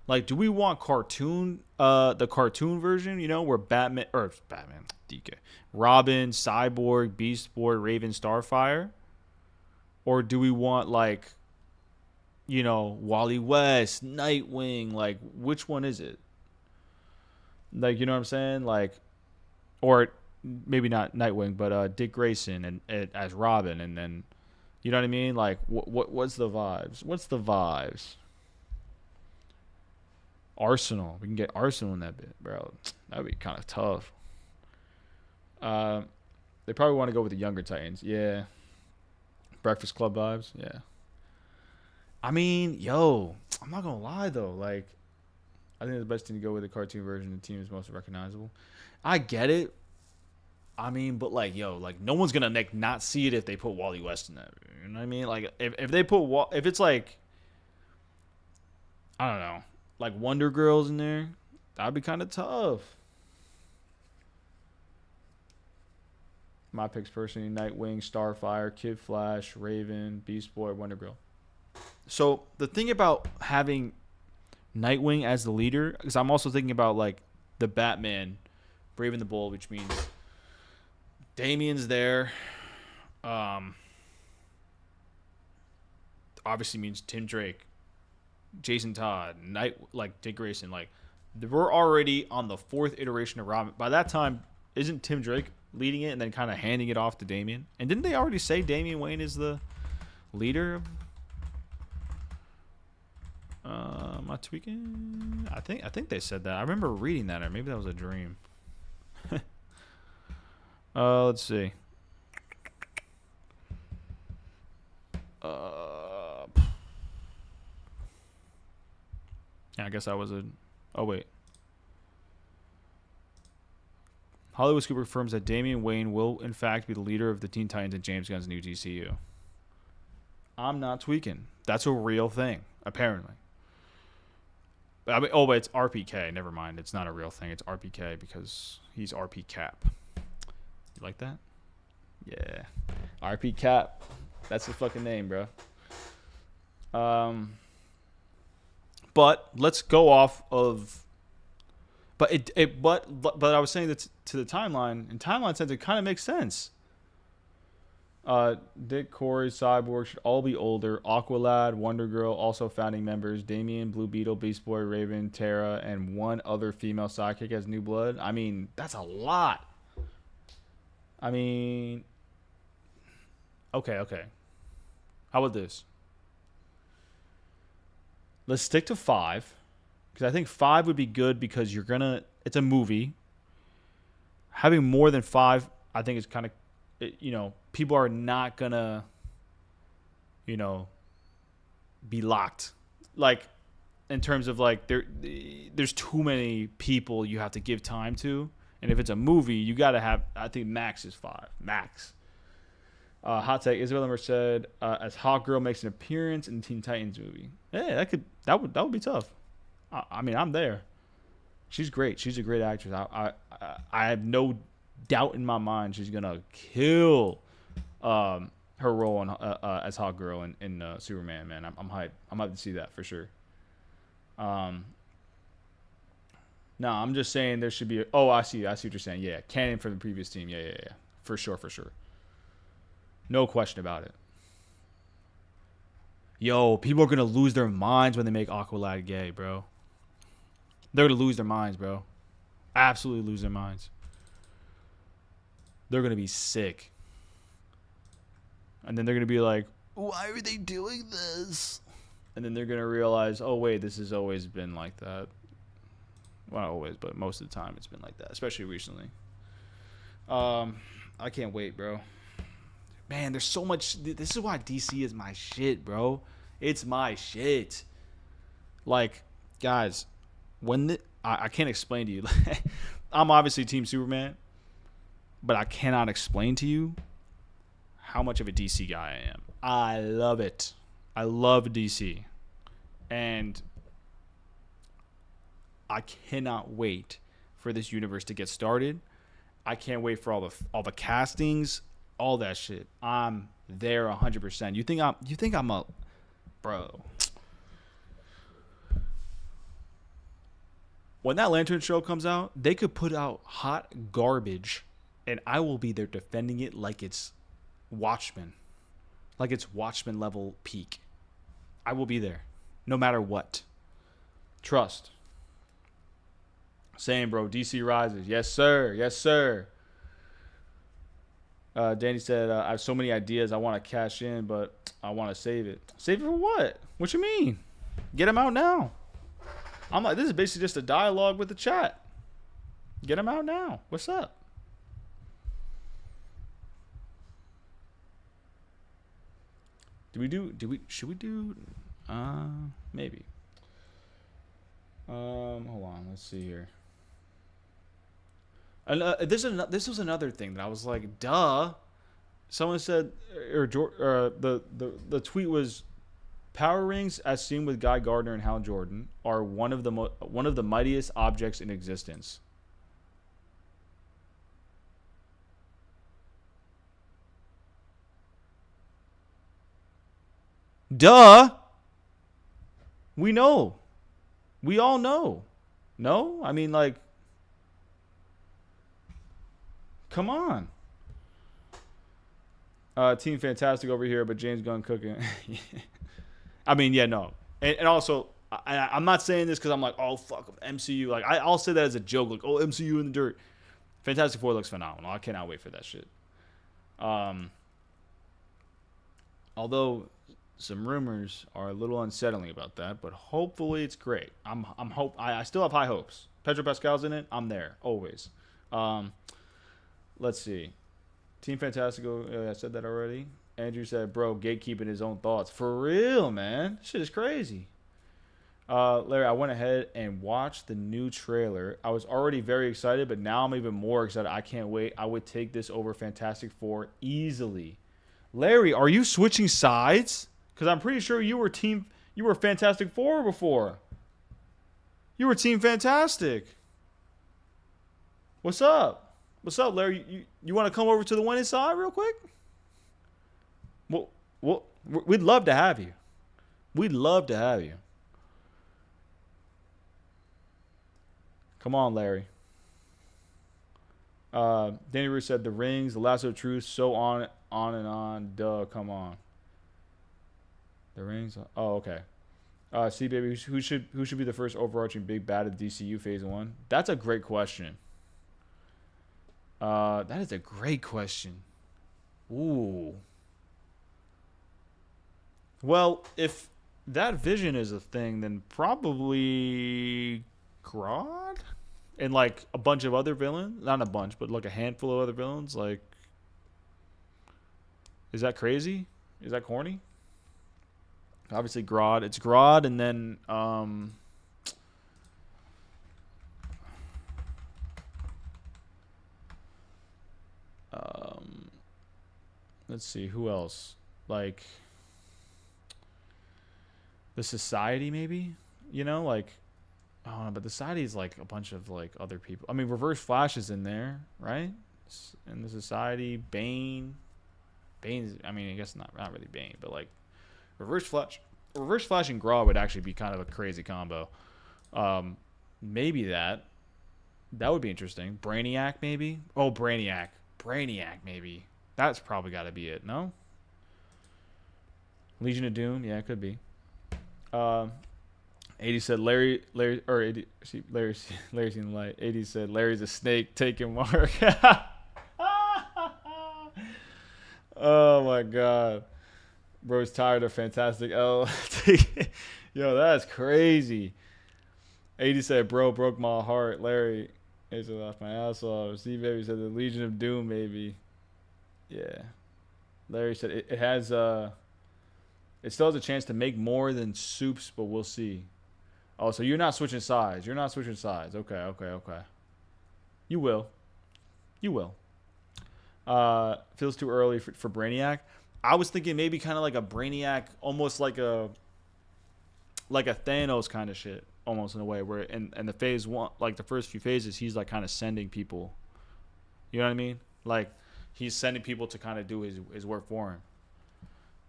Like, do we want the cartoon version, where Batman, DK, Robin, Cyborg, Beast Boy, Raven, Starfire? Or do we want, Wally West, Nightwing. Like, which one is it? Like, you know what I'm saying? Like, or maybe not Nightwing, but Dick Grayson and as Robin, and then, you know what I mean? Like, what's the vibes? What's the vibes? Arsenal. We can get Arsenal in that bit, bro. That'd be kind of tough. They probably want to go with the younger Titans. Yeah. Breakfast Club vibes. Yeah. I mean, yo, I'm not gonna lie though. Like, I think the best thing to go with the cartoon version of the team is most recognizable. I get it. I mean, but like, yo, like no one's gonna like not see it if they put Wally West in that. You know what I mean? Like, if they put if it's like, I don't know, like Wonder Girls in there, that'd be kind of tough. My picks personally: Nightwing, Starfire, Kid Flash, Raven, Beast Boy, Wonder Girl. So the thing about having Nightwing as the leader, because I'm also thinking about like the Batman, Brave and the Bold, which means Damian's there. Obviously means Tim Drake, Jason Todd, Dick Grayson. Like, we're already on the 4th iteration of Robin. By that time, isn't Tim Drake leading it and then kind of handing it off to Damian? And didn't they already say Damian Wayne is the leader? Am I tweaking? I think they said that. I remember reading that, or maybe that was a dream. Let's see. Yeah, I guess I was a. Oh wait. Hollywood Scoop confirms that Damian Wayne will, in fact, be the leader of the Teen Titans in James Gunn's new DCU. I'm not tweaking. That's a real thing, apparently. I mean, but it's RPK. Never mind. It's not a real thing. It's RPK because he's RP Cap. You like that? Yeah. RP Cap. That's the fucking name, bro. But let's go off of. But I was saying that to the timeline. In timeline sense, it kind of makes sense. Dick, Corey, Cyborg should all be older. Aqualad, Wonder Girl, also founding members. Damian, Blue Beetle, Beast Boy, Raven, Tara, and one other female sidekick as New Blood. I mean, that's a lot. I mean, okay. How about this? Let's stick to 5. Because I think 5 would be good because it's a movie. Having more than 5, I think is kind of, people are not going to, be locked. Like, in terms of, like, there's too many people you have to give time to. And if it's a movie, you got to have, I think max is 5. Max. Hot take, Isabella Merced as Hawk Girl makes an appearance in the Teen Titans movie. Yeah, that would be tough. I mean, I'm there. She's great. She's a great actress. I have no doubt in my mind she's gonna kill her role as Hawk Girl in Superman. Man, I'm hyped. I'm hyped to see that for sure. No, I'm just saying there should be. I see what you're saying. Yeah, canon for the previous team. Yeah. For sure. No question about it. Yo, people are gonna lose their minds when they make Aqualad gay, bro. They're going to lose their minds, bro. Absolutely lose their minds. They're going to be sick. And then they're going to be like, why are they doing this? And then they're going to realize, oh, wait, this has always been like that. Well, not always, but most of the time it's been like that, especially recently. I can't wait, bro. Man, there's so much. This is why DC is my shit, bro. It's my shit. Like, guys. I can't explain to you. I'm obviously Team Superman, but I cannot explain to you how much of a DC guy I am. I love it. I love DC. And I cannot wait for this universe to get started. I can't wait for all the castings, all that shit. I'm there 100%. You think I'm a bro. When that Lantern show comes out, they could put out hot garbage, and I will be there defending it like it's Watchmen. Like it's Watchmen level peak. I will be there, no matter what. Trust. Same, bro. DC rises. Yes, sir. Yes, sir. Danny said, I have so many ideas I want to cash in, but I want to save it. Save it for what? What you mean? Get them out now. I'm like, this is basically just a dialogue with the chat. Get them out now. What's up? Should we do, maybe. Hold on. Let's see here. And this was another thing that I was like, duh. Someone said, the tweet was, power rings, as seen with Guy Gardner and Hal Jordan, are one of the mightiest objects in existence. Duh. We know. We all know. No? I mean, like, come on. Team Fantastic over here, but James Gunn cooking. I mean, yeah, no. And also, I'm not saying this because I'm like, oh, fuck, MCU. Like, I'll say that as a joke. Like, oh, MCU in the dirt. Fantastic Four looks phenomenal. I cannot wait for that shit. Although some rumors are a little unsettling about that, but hopefully it's great. I still have high hopes. Pedro Pascal's in it. I'm there always. Let's see. Team Fantastico, I said that already. Andrew said, bro, gatekeeping his own thoughts. For real, man. This shit is crazy. Larry, I went ahead and watched the new trailer. I was already very excited, but now I'm even more excited. I can't wait. I would take this over Fantastic Four easily. Larry, are you switching sides? Because I'm pretty sure you were Fantastic Four before. You were Team Fantastic. What's up? What's up, Larry? You want to come over to the winning side real quick? Well, we'd love to have you. We'd love to have you. Come on, Larry. Danny Ruth said, the rings, the lasso of truth, so on and on. Duh, come on. The rings. Oh, okay. See, baby, who should be the first overarching big bad of DCU Phase 1? That's a great question. That is a great question. Ooh. Well, if that Vision is a thing, then probably Grodd? And like a bunch of other villains? Not a bunch, but like a handful of other villains. Like, is that crazy? Is that corny? Obviously Grodd. It's Grodd and then let's see, who else? Like the Society, maybe? You know, like, I don't know, but the Society is like a bunch of like other people. I mean, Reverse Flash is in there, right? And the Society, Bane's, I mean, I guess not really Bane, but like Reverse Flash and Grodd would actually be kind of a crazy combo. Maybe that would be interesting. Brainiac, maybe? Oh, Brainiac, maybe. That's probably got to be it, no? Legion of Doom, yeah, it could be. 80 said Larry's seen the light. 80 said Larry's a snake taking Mark. Oh my god. Bro's tired of Fantastic L. Yo, that's crazy. 80 said, bro broke my heart. Larry, he said, laughed my ass off. Steve Baby said the Legion of Doom, maybe. Yeah. Larry said it has it still has a chance to make more than Soups, but we'll see. Oh, so you're not switching sides. Okay. You will. Feels too early for Brainiac. I was thinking maybe kind of like a Brainiac, almost like a Thanos kind of shit, almost in a way, where in the phase one, like the first few phases, he's like kind of sending people. You know what I mean? Like he's sending people to kind of do his work for him.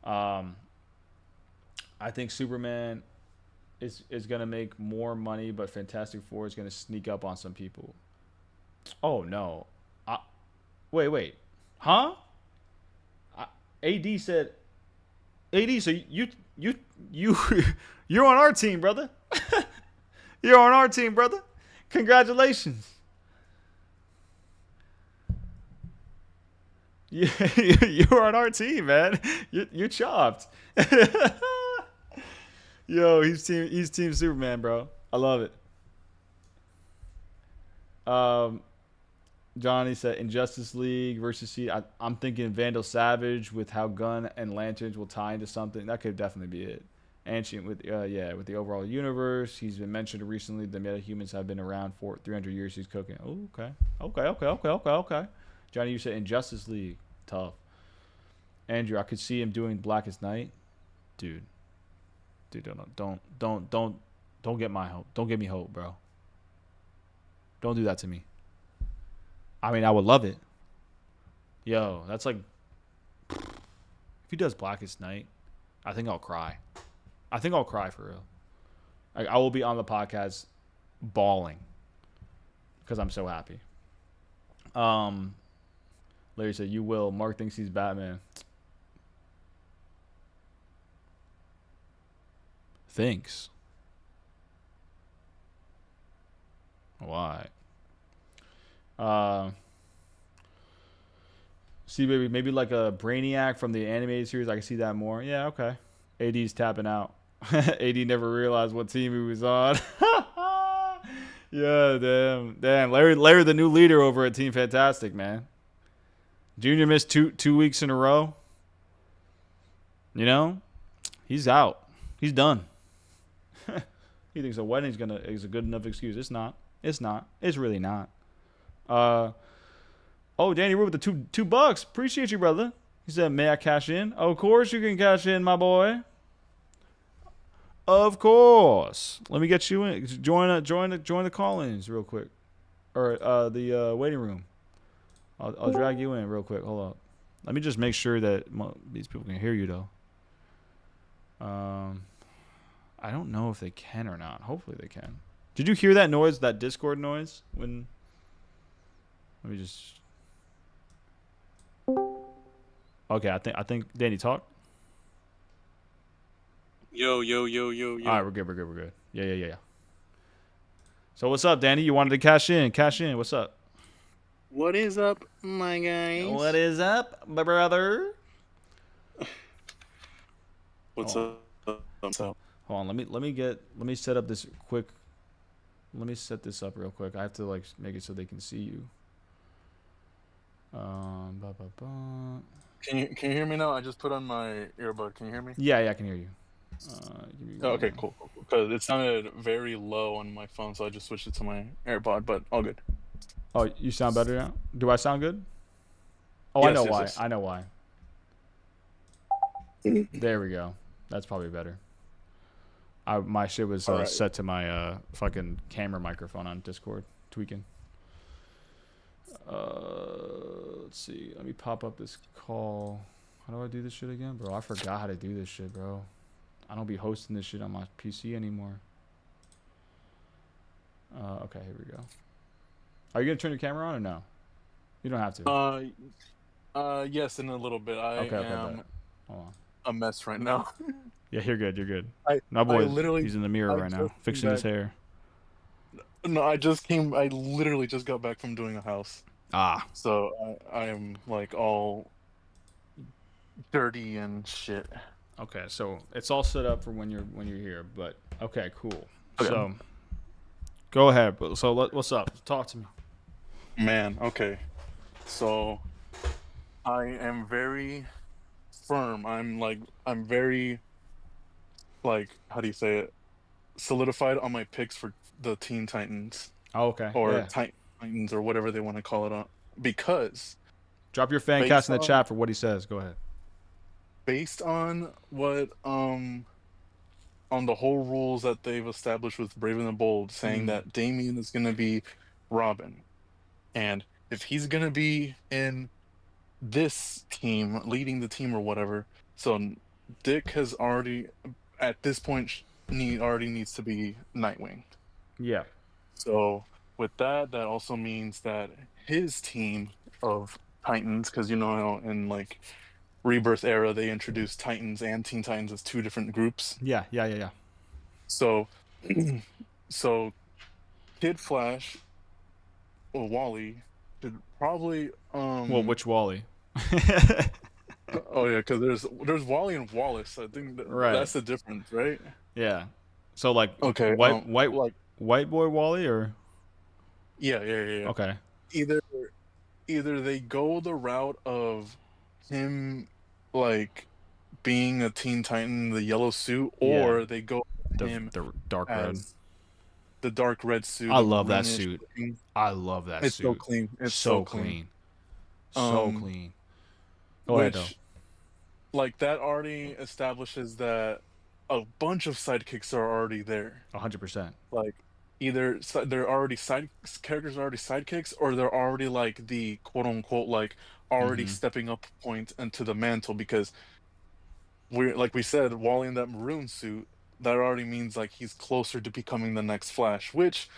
I think Superman is gonna make more money, but Fantastic Four is gonna sneak up on some people. Oh no! Wait, huh? AD said AD, so you you you're on our team, brother. You're on our team, brother. Congratulations. You're on our team, man. You're chopped. Yo, he's team Superman, bro. I love it. Um, Johnny said Injustice League versus I'm thinking Vandal Savage with how Gun and Lanterns will tie into something. That could definitely be it. Ancient with with the overall universe. He's been mentioned recently. The metahumans have been around for 300 years. He's cooking. Oh, okay. Johnny, you said Injustice League. Tough. Andrew, I could see him doing Blackest Night. Dude, don't get my hope. Don't give me hope, bro. Don't do that to me. I mean, I would love it. Yo, that's like, if he does Blackest Night, I think I'll cry. I think I'll cry for real. Like, I will be on the podcast bawling because I'm so happy. Larry said, "You will." Mark thinks he's Batman. Thinks. Why? See, baby, maybe like a Brainiac from the animated series. I can see that more. Yeah, okay. AD's tapping out. AD never realized what team he was on. Yeah, damn. Larry, the new leader over at Team Fantastic, man. Junior missed two weeks in a row. You know, he's out. He's done. He thinks a wedding is a good enough excuse. It's not. It's really not. Oh, Danny Rue with the $2. Appreciate you, brother. He said, "May I cash in?" Of course you can cash in, my boy. Of course. Let me get you in. Join the call-ins real quick, or the waiting room. I'll drag you in real quick. Hold up. Let me just make sure that these people can hear you though. I don't know if they can or not. Hopefully they can. Did you hear that noise? That Discord noise? When? Let me just. Okay, I think Danny talk.
Yo.
All right, we're good. Yeah. So what's up, Danny? You wanted to cash in. What's up?
What is up, my guys?
What is up, my brother?
What's up? What's up?
Hold on. Let me set up this quick. Let me set this up real quick. I have to like make it so they can see you.
Can you hear me now? I just put on my earbud. Can you hear me?
Yeah, I can hear you.
Okay, cool. Because it sounded very low on my phone, so I just switched it to my AirPod. But all good.
Oh, you sound better now? Do I sound good? Oh, yes, I know why. There we go. That's probably better. My shit was set to my fucking camera microphone on Discord, tweaking. Let's see. Let me pop up this call. How do I do this shit again, bro? I forgot how to do this shit, bro. I don't be hosting this shit on my PC anymore. Okay, here we go. Are you gonna turn your camera on or no? You don't have
to. Yes, in a little bit. I am
Hold on.
a mess right now.
Yeah, you're good. My boy, he's in the mirror right now, fixing his hair.
No, I literally just got back from doing a house. So I am like all dirty and shit.
Okay, so it's all set up for when you're here, but okay, cool. Okay. So go ahead. So what's up? Talk to me.
Man, okay. So I am very firm. I'm very, like, how do you say it? Solidified on my picks for the Teen Titans.
Oh, okay.
Or Titans or whatever they want to call it, because
drop your fan cast in the chat for what he says. Go ahead.
Based on what on the whole rules that they've established with Brave and the Bold, saying that Damian is going to be Robin, and if he's going to be in this team, leading the team or whatever, so Dick has already, at this point, already needs to be Nightwing.
Yeah.
So with that also means that his team of Titans, because you know how in like Rebirth era, they introduced Titans and Teen Titans as two different groups.
Yeah, yeah, yeah, yeah.
So, so Kid Flash or Wally should probably
Well, which Wally?
oh yeah, because there's Wally and Wallace. I think
Right.
that's the difference, right?
Yeah. So like
Okay, like
white boy Wally or
yeah.
okay.
Either either they go the route of him like being a Teen Titan in the yellow suit,
Yeah.
or they go with him
The dark red.
as the dark red suit,
I
the
love that
maroonish
suit.
looking.
I love that
It's so
suit.
clean. It's so
So
clean.
clean. So
Um,
clean. Go ahead though.
which like that already establishes that a bunch of sidekicks are already there.
100%.
Like either they're already side characters are already sidekicks, or they're already like the quote unquote like already
Mhm.
stepping up point into the mantle, because we're like we said, Wally in that maroon suit, that already means like he's closer to becoming the next Flash. Which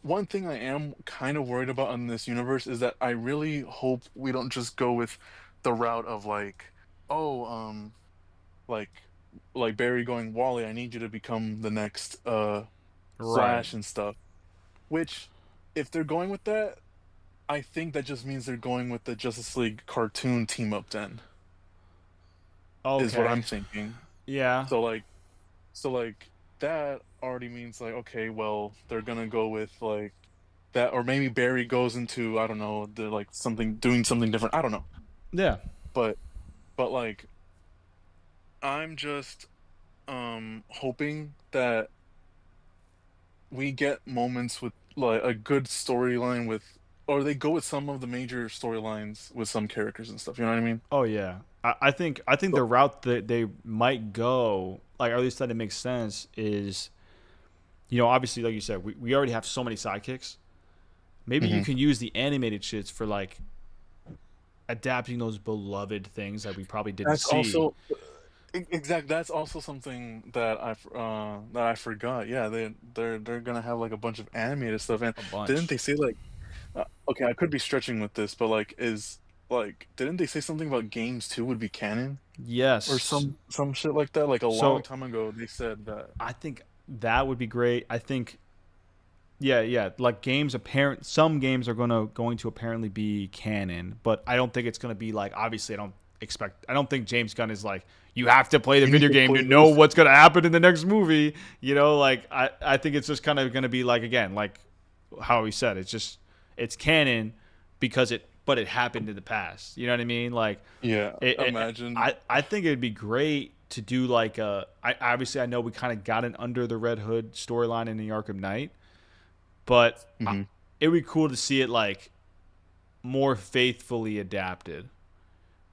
one thing I am kind of worried about in this universe is that I really hope we don't just go with the route of like, oh, like Barry going, Wally, I need you to become the next
Right.
Flash and stuff. Which, if they're going with that, I think that just means they're going with the Justice League cartoon team up then, is what
Okay.
I'm thinking.
Yeah.
So like that already means like, okay, well, they're gonna go with like that, or maybe Barry goes into, I don't know, the like something doing something different. I don't know.
Yeah.
But like I'm just hoping that we get moments with like a good storyline with, or they go with some of the major storylines with some characters and stuff, you know what I mean?
Oh yeah. I think
So,
the route that they might go, like or at least that it makes sense, is obviously like you said, we already have so many sidekicks. Maybe you
mhm.
can use the animated shits for like adapting those beloved things that we probably didn't
That's
see
also exact. That's also something that that I forgot. Yeah, they're gonna have like a bunch of animated stuff. And
a
didn't
bunch.
they say like, okay, I could be stretching with this, but like, is like, didn't they say something about games too would be canon or
Yes.
some shit like that? Like a long
So
time ago, they said that.
I think that would be great. I think yeah. Like games apparent some games are going to apparently be canon, but I don't think it's gonna be like obviously I don't think James Gunn is like, you have to play the
You need
video
to
game to
play
know
this.
what's gonna happen in the next movie. Like I think it's just kind of gonna be like again, like how he said, it's canon because it happened in the past. You know what I mean? Like
Yeah, imagine.
I think it'd be great to do like obviously I know we kind of got an under the Red Hood storyline in the Arkham Knight, but
Hmm.
it would be cool to see it like more faithfully adapted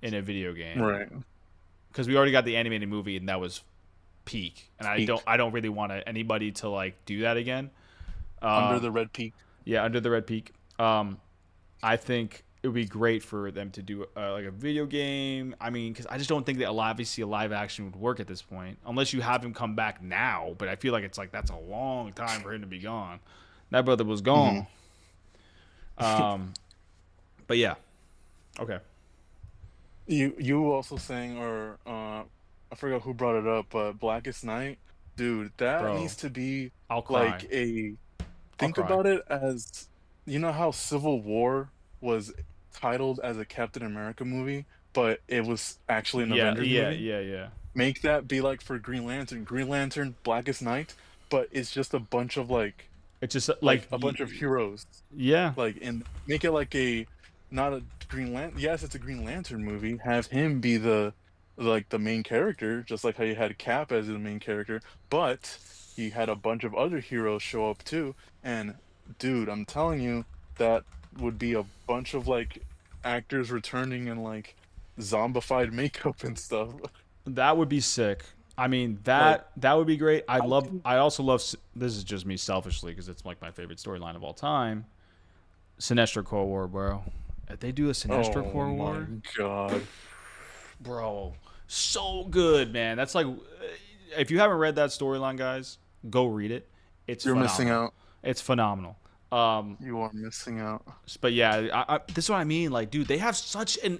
in a video game
Right.
because we already got the animated movie and that was peak, and
Peak
I don't really want anybody to like do that again.
under
Um,
the red peak.
yeah, under the Red Peak. I think it would be great for them to do like a video game. I mean, because I just don't think that obviously a live action would work at this point unless you have him come back now. But I feel like it's like that's a long time for him to be gone. That brother was
Hmm.
gone. Um, but yeah, okay,
You also saying, or I forgot who brought it up, but Blackest Night, dude, that
bro,
needs to be
I'll cry.
like a,
I'll
think
cry.
about it as, you know how Civil War was titled as a Captain America movie, but it was actually an
Yeah,
Avengers
yeah,
movie?
yeah, yeah.
Make that be like for Green Lantern, Blackest Night, but it's just a bunch of
It's just
like a bunch of heroes,
yeah,
like, and make it like a, not a Green Lantern. Yes, it's a Green Lantern movie. Have him be the, like the main character, just like how you had Cap as the main character, but he had a bunch of other heroes show up too. And dude, I'm telling you, that would be a bunch of like actors returning in like zombified makeup and stuff.
that would be sick. I mean
Like
that would be great.
I can.
I also love. This is just me selfishly because it's like my favorite storyline of all time. Sinestro Core War, bro. If they do a Sinestro
Oh
Core
my
War,
god,
bro, so good, man. That's like, if you haven't read that storyline, guys, go read it. It's
you're missing
phenomenal.
out.
It's phenomenal. Um,
You are missing out.
but yeah, this is what I mean. Like, dude, they have such an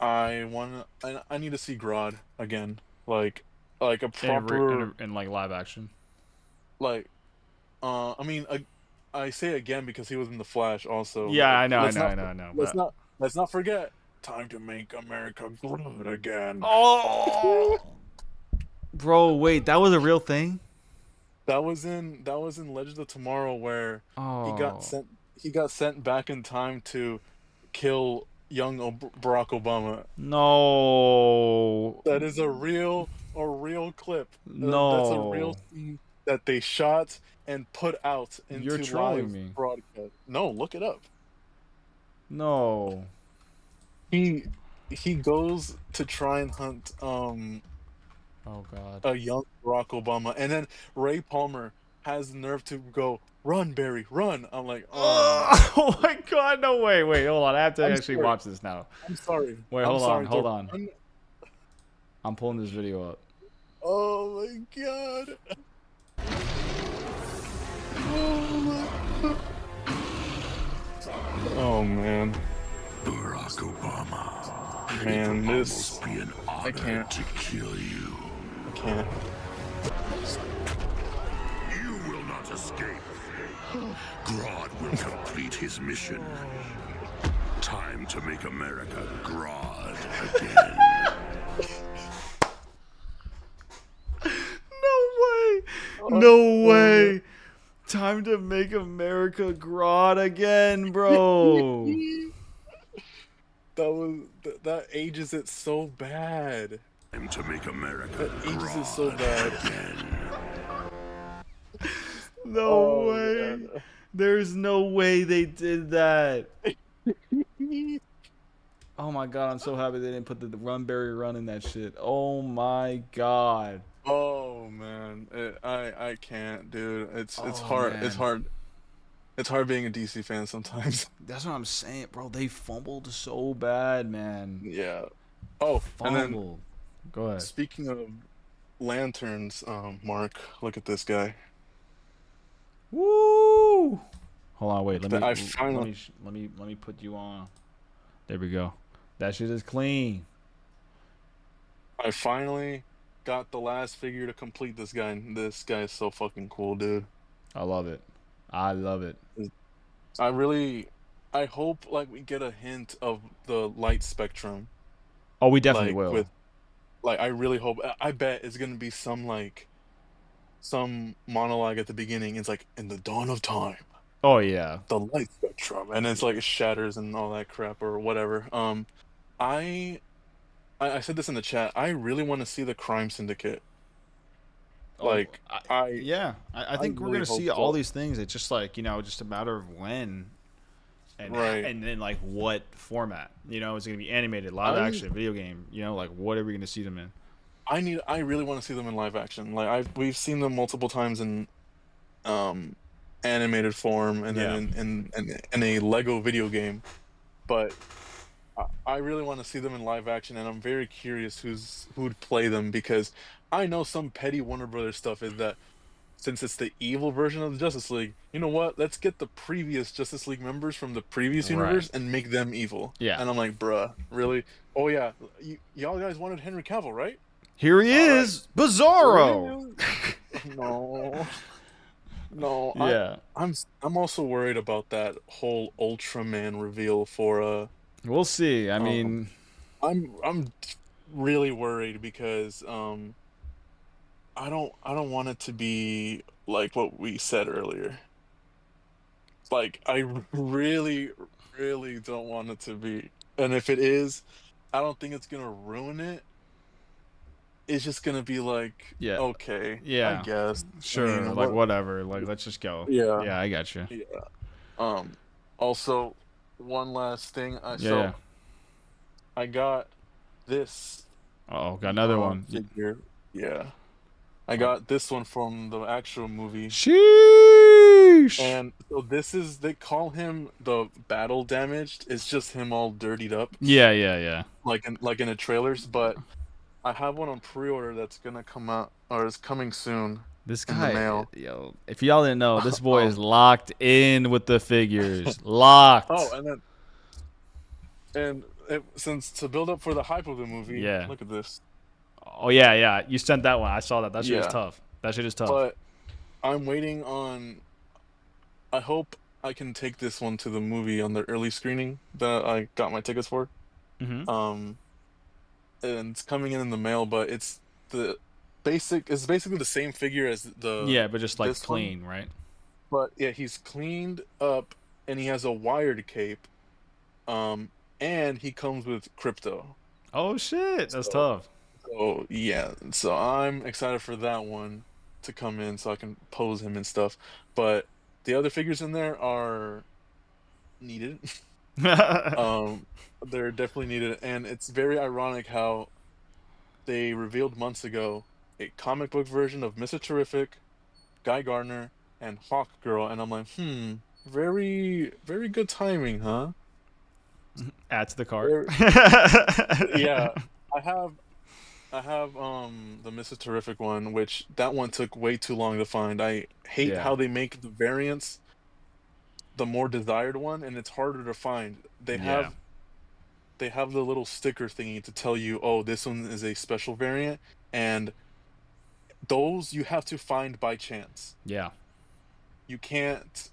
I need to see Grodd again, like a proper
In like live action.
like I mean I say again because he was in the Flash also,
Yeah,
but
I know, I know, I know, I know.
let's
But
not forget time to make America great again.
oh, bro, wait, that was a real thing.
That was in Legends of Tomorrow where he got
Oh
sent he got sent back in time to kill young Barack Obama.
no,
That is a real clip. That's a real
no,
scene that they shot and put out
you're
into
trolling
live
me.
broadcast. No, look it up.
No.
He he goes to try and hunt
Oh God.
a young Barack Obama, and then Ray Palmer has the nerve to go, "Run, Barry, run!" I'm like, "Oh my
Oh my God! No way! Wait, hold on. I have to
I'm
actually
sorry.
watch this now.
I'm sorry.
Wait,
I'm
hold on,
sorry. The
hold on.
run.
I'm pulling this video up.
Oh my god. Oh my. Oh man.
Barack Obama,
Man,
it will
this
almost be an
I
honor
can't.
to kill you.
I can't.
You will not escape. Grodd will complete his mission. Time to make America Grodd again.
No way! No
Oh,
way! Time to make America Grodd again, bro.
that ages it so bad.
Time to make America
That ages it so
Grodd
bad.
again.
No
Oh
way.
man.
There's no way they did that. Oh my God, I'm so happy they didn't put the Run Barry Run in that shit. Oh my God.
Oh man. I can't, dude. It's
Oh
hard. It's
man.
hard. It's hard being a DC fan sometimes.
That's what I'm saying, bro. They fumbled so bad, man.
Yeah. Oh, and then
Fumbled. Go ahead.
speaking of lanterns, Mark, look at this guy.
Woo! Hold on, wait.
I finally
Let me put you on. There we go. That shit is clean.
I finally got the last figure to complete this guy. And this guy is so fucking cool, dude.
I love it. I love it.
I really, I hope like we get a hint of the light spectrum,
Oh, we definitely
like
will.
with, like I really hope. I bet it's gonna be some like some monologue at the beginning. It's like in the dawn of time,
Oh yeah.
the light spectrum, and it's like it shatters and all that crap or whatever. I I said this in the chat. I really want to see the crime syndicate.
Oh,
Like I
yeah. I
I
think we're
really
gonna
hope
see all
so.
these things. It's just like just a matter of when
Right.
and then like what format. Is it gonna be animated, live
I
action, video game? Like what are we gonna see them in?
I really want to see them in live action. Like we've seen them multiple times in um animated form and then
Yeah.
in a Lego video game, but I really want to see them in live action, and I'm very curious who'd play them because I know some petty Warner Brothers stuff is that since it's the evil version of the Justice League, you know what? Let's get the previous Justice League members from the previous
Right.
universe and make them evil.
Yeah.
And I'm like, bruh, really? Oh yeah, y'all guys wanted Henry Cavill, right?
Here he
All right.
is, Bizarro.
Really? No, no.
Yeah.
I'm also worried about that whole Ultraman reveal for
We'll see. I
um
mean,
I'm really worried because I don't want it to be like what we said earlier. Like really really don't want it to be. And if it is, I don't think it's gonna ruin it. It's just gonna be like,
yeah.
okay, I
Yeah.
guess. I
Sure.
mean,
Like
what?
whatever. Like let's just go.
Yeah,
Yeah, I got you.
yeah. Um. Also, one last thing.
Yeah, yeah.
I got this
Oh, got another one.
figure. Yeah, I got this one from the actual movie.
Sheesh.
And so this is they call him the battle damaged. It's just him all dirtied up,
Yeah, yeah, yeah.
like in the trailers. But I have one on pre-order that's gonna come out or is coming soon
This
in the
guy,
mail.
yo, if y'all didn't know, this boy is
Um.
locked in with the figures. Locked.
Oh, and then And since to build up for the hype of the movie,
Yeah.
look at this.
Oh yeah, yeah. You sent that one. I saw that. That shit is
Yeah,
tough. That shit is tough.
but I'm waiting on. I hope I can take this one to the movie on the early screening that I got my tickets for.
Mm-hmm.
Um, and it's coming in the mail, but it's the basic. It's basically the same figure as
Yeah, but just like
this one,
clean, right?
but yeah, he's cleaned up and he has a wired cape. Um, and he comes with crypto.
Oh shit, that's
So,
tough.
so yeah, so I'm excited for that one to come in so I can pose him and stuff. But the other figures in there are needed. um, they're definitely needed, and it's very ironic how they revealed months ago a comic book version of Mr. Terrific, Guy Gardner, and Hawk Girl, and I'm like, very, very good timing, huh?
Add to the cart.
Very, yeah, I have the Mr. Terrific one, which that one took way too long to find. I hate
Yeah.
how they make the variants the more desired one, and it's harder to find.
Yeah.
They have the little sticker thingy to tell you, oh, this one is a special variant, and those you have to find by chance.
Yeah.
You can't.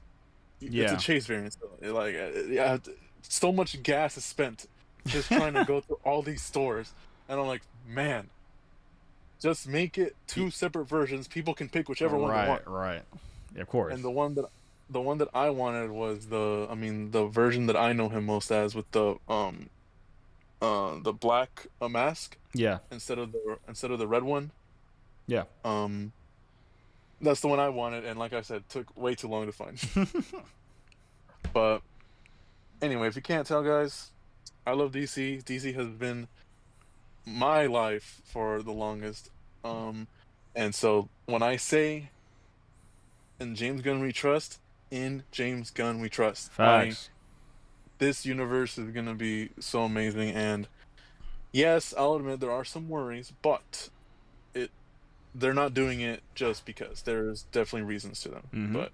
It's
Yeah.
a chase variant, so yeah, so much gas is spent just trying to go through all these stores, and I'm like, man, just make it two separate versions. People can pick whichever one they want.
Right. Yeah, of course.
And the one that I wanted was the version that I know him most as, with the black mask
Yeah.
instead of the red one.
Yeah.
That's the one I wanted, and like I said, took way too long to find. But anyway, if you can't tell, guys, I love DC. DC has been my life for the longest. And so when I say in James Gunn we trust,
Facts.
This universe is gonna be so amazing. And yes, I'll admit there are some worries, but they're not doing it just because. There's definitely reasons to them.
Mhm.
But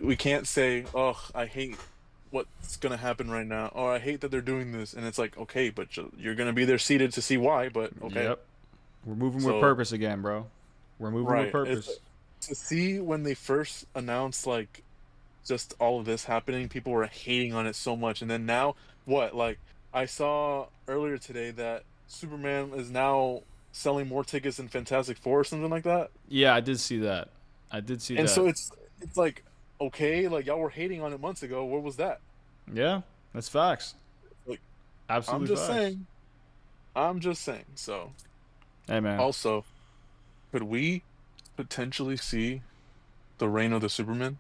we can't say, oh, I hate what's gonna happen right now, or I hate that they're doing this, and it's like, okay, but you're gonna be there seated to see why. But okay,
Yep. We're moving
So-
with purpose again, bro. We're moving with
right.
purpose.
To see when they first announced like just all of this happening, people were hating on it so much, and then now what? Like I saw earlier today that Superman is now selling more tickets than Fantastic Four or something like that.
Yeah, I did see that.
And
that.
so it's like, okay, like y'all were hating on it months ago. Where was that?
Yeah, that's facts.
Like,
Absolutely facts.
I'm just saying. So
Hey, man.
also, could we potentially see the reign of the Superman?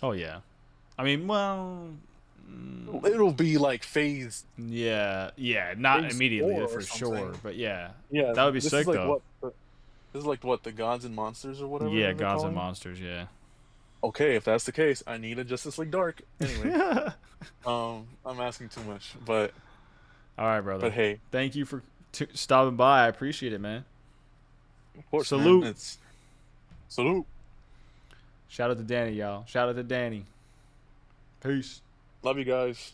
Oh, yeah. I mean, well...
It'll be like phase.
Yeah, not
Phase
immediately
4 or
for sure,
something.
but yeah.
Yeah,
That would be
this
sick,
is like
though.
This is like what, the Gods and Monsters or whatever.
Yeah,
they're
Gods
calling
and
it?
Monsters, yeah.
Okay, if that's the case, I need a Justice League Dark. Anyway, I'm asking too much, but
All right, brother.
but hey,
Thank you for stopping by. I appreciate it, man.
of course,
Salute.
man, it's salute.
Shout out to Danny, y'all. Shout out to Danny. Peace.
Love you guys.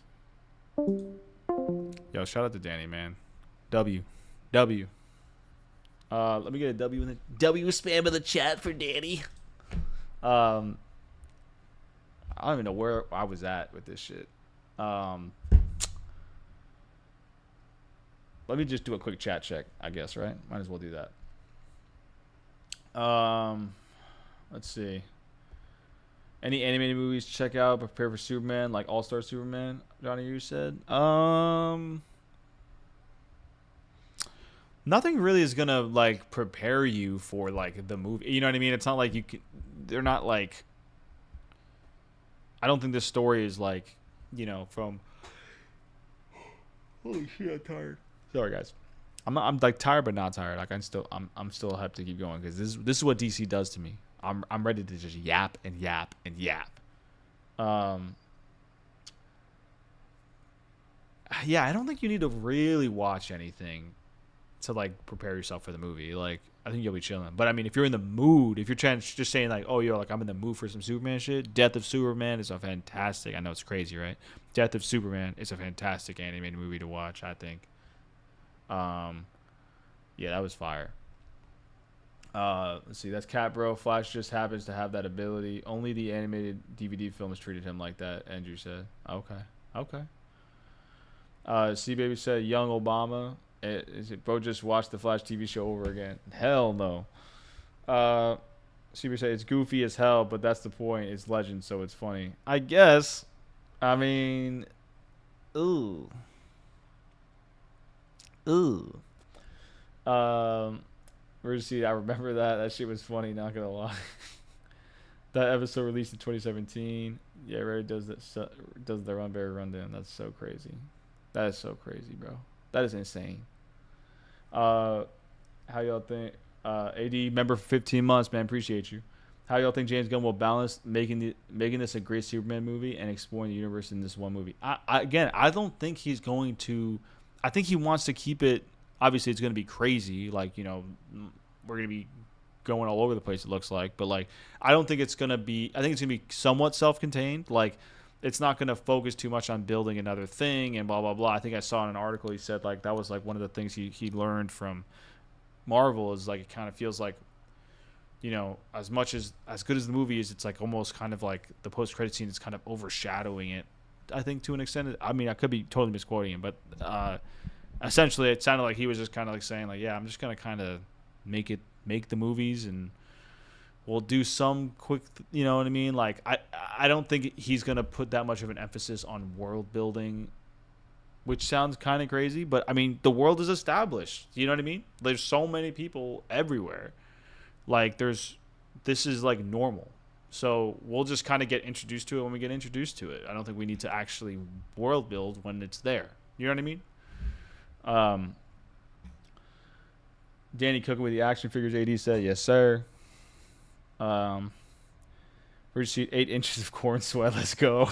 Yo, shout out to Danny, man. W. Let me get a W in the W spam in the chat for Danny. I don't even know where I was at with this shit. Let me just do a quick chat check, I guess, right? Might as well do that. Let's see. Any animated movies to check out, prepare for Superman, like All-Star Superman, Johnny, you said? Nothing really is gonna like prepare you for like the movie. You know what I mean? It's not like you can. They're not like. I don't think this story is like, from. Holy shit, I'm tired. Sorry, guys. I'm like tired but not tired. Like I'm still hyped to keep going because this is what DC does to me. I'm ready to just yap and yap and yap. Yeah, I don't think you need to really watch anything to like prepare yourself for the movie. Like I think you'll be chilling. But I mean, if you're in the mood, if you're trying just saying like, oh, yo, like I'm in the mood for some Superman shit. Death of Superman is a fantastic. I know it's crazy, right? Death of Superman is a fantastic animated movie to watch. I think. Yeah, that was fire. Let's see. That's Cat Bro. Flash just happens to have that ability. Only the animated DVD films treated him like that. Andrew said. Okay. C Baby said, "Young Obama." Is it bro? Just watch the Flash TV show over again. Hell no. C Baby said it's goofy as hell, but that's the point. It's legend, so it's funny. I guess. I mean, ooh. Where's see? I remember that. That shit was funny. Not gonna lie. That episode released in 2017. Yeah, Ray does the Runberry rundown. That's so crazy. That is so crazy, bro. That is insane. How y'all think? AD member for 15 months, man. Appreciate you. How y'all think James Gunn will balance making this a great Superman movie and exploring the universe in this one movie? I don't think he's going to. I think he wants to keep it. Obviously, it's going to be crazy. Like, you know, we're going to be going all over the place, it looks like. But, like, I don't think it's going to be... I think it's going to be somewhat self-contained. Like, it's not going to focus too much on building another thing and blah, blah, blah. I think I saw in an article he said, like, that was, like, one of the things he learned from Marvel is, like, it kind of feels like, you know, as good as the movie is, it's, like, almost kind of, like, the post-credit scene is kind of overshadowing it, I think, to an extent. I mean, I could be totally misquoting him, but... essentially, it sounded like he was just kind of like saying, like, yeah, I'm just going to kind of make the movies and we'll do some quick, you know what I mean? Like, I don't think he's going to put that much of an emphasis on world building, which sounds kind of crazy. But, I mean, the world is established. You know what I mean? There's so many people everywhere. Like, this is, like, normal. So we'll just kind of get introduced to it when we get introduced to it. I don't think we need to actually world build when it's there. You know what I mean? Danny cooking with the action figures. AD said, yes, sir. First sheet, 8 inches of corn sweat. Let's go.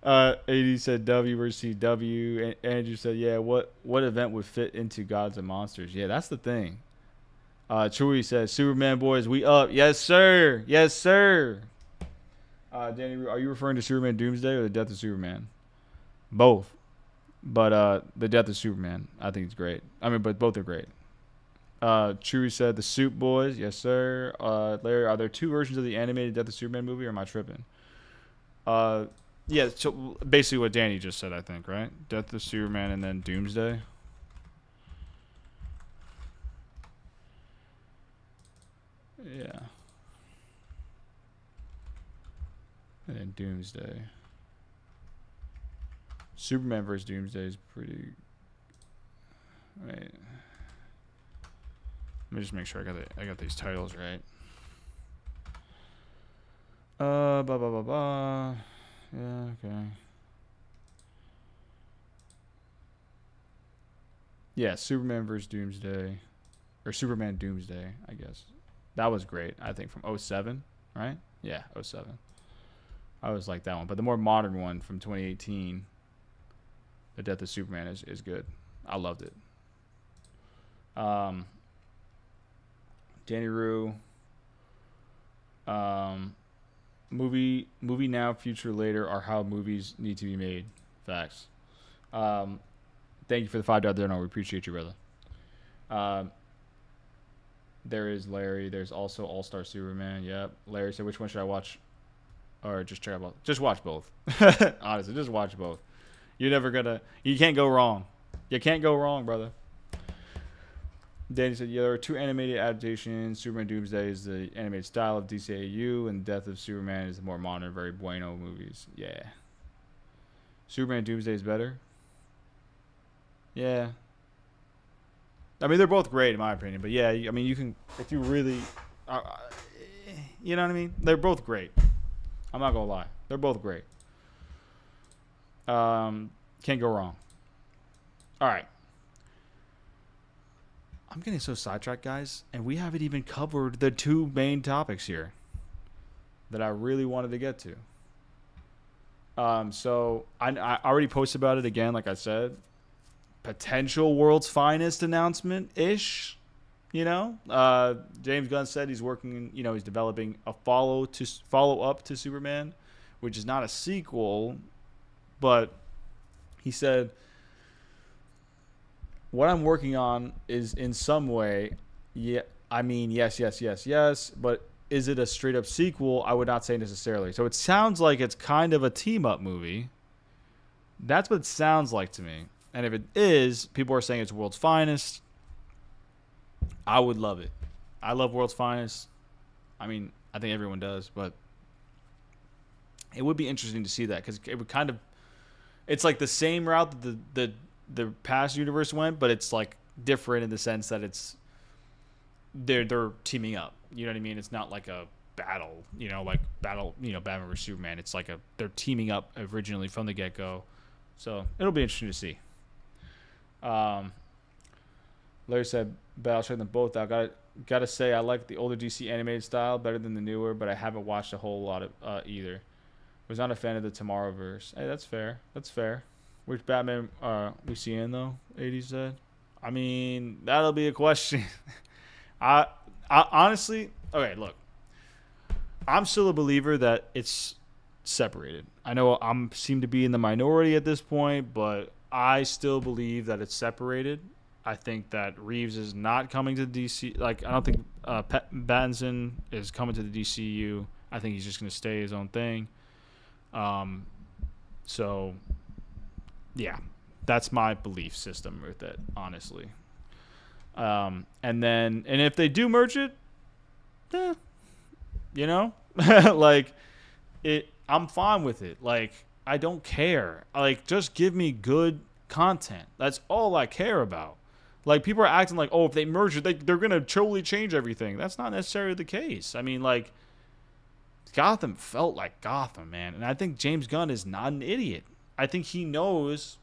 AD said W versus CW. Andrew said, yeah, what event would fit into Gods and Monsters? Yeah, that's the thing. Chewy says, Superman boys, we up. Yes, sir. Yes, sir. Danny, are you referring to Superman Doomsday or the Death of Superman? Both. But the Death of Superman, I think it's great. I mean, but both are great. Chewy said, the Soup Boys. Yes, sir. Larry, are there 2 versions of the animated Death of Superman movie, or am I tripping? Yeah, so basically what Danny just said, I think, right? Death of Superman and then Doomsday. Yeah. And then Doomsday. Superman vs. Doomsday is pretty... Wait. Let me just make sure I got these titles right. Blah, blah, blah, blah. Yeah, okay. Yeah, Superman vs. Doomsday. Or Superman Doomsday, I guess. That was great, I think, from 07, right? Yeah, 07. I always like that one. But the more modern one from 2018... The Death of Superman is good. I loved it. Danny Rue. Movie now, future later are how movies need to be made. Facts. Thank you for the $5 there. No, we appreciate you, brother. There is Larry. There's also All-Star Superman. Yep. Larry said, which one should I watch? Or just check out both? Just watch both. Honestly, just watch both. You can't go wrong. You can't go wrong, brother. Danny said, yeah, there are 2 animated adaptations. Superman Doomsday is the animated style of DCAU, and Death of Superman is the more modern, very bueno movies. Yeah. Superman Doomsday is better? Yeah. I mean, they're both great in my opinion, but yeah, I mean, you can, if you really, you know what I mean? They're both great. I'm not going to lie. They're both great. Can't go wrong. All right. I'm getting so sidetracked, guys, and we haven't even covered the 2 main topics here that I really wanted to get to. So I already posted about it again, like I said, potential world's finest announcement ish. You know, James Gunn said he's working. You know, he's developing a follow up to Superman, which is not a sequel, but he said, "What I'm working on is in some way, yeah. I mean, yes, but is it a straight up sequel? I would not say necessarily. So it sounds like it's kind of a team up movie. That's what it sounds like to me. And if it is, people are saying it's world's finest. I would love it. I love World's Finest. I mean, I think everyone does, but it would be interesting to see that because it would kind of, it's like the same route that the past universe went, but it's like different in the sense that they're teaming up. You know what I mean? It's not like a battle, Batman vs Superman. It's like they're teaming up originally from the get go, so it'll be interesting to see. Larry said, "But I'll check them both out. Gotta say, I like the older DC animated style better than the newer, but I haven't watched a whole lot of either. Was not a fan of the Tomorrowverse." Hey, that's fair. Which Batman we seeing though? 80 said. I mean, that'll be a question. I honestly, okay, look. I'm still a believer that it's separated. I know seem to be in the minority at this point, but I still believe that it's separated. I think that Reeves is not coming to DC. Like, I don't think Pattinson is coming to the DCU. I think he's just going to stay his own thing. So, yeah, that's my belief system with it, honestly. And if they do merge it, like, I'm fine with it. Like, I don't care. Like, just give me good content. That's all I care about. Like, people are acting like, oh, if they merge it, they're going to totally change everything. That's not necessarily the case. I mean, like, Gotham felt like Gotham, man. And I think James Gunn is not an idiot. I think he knows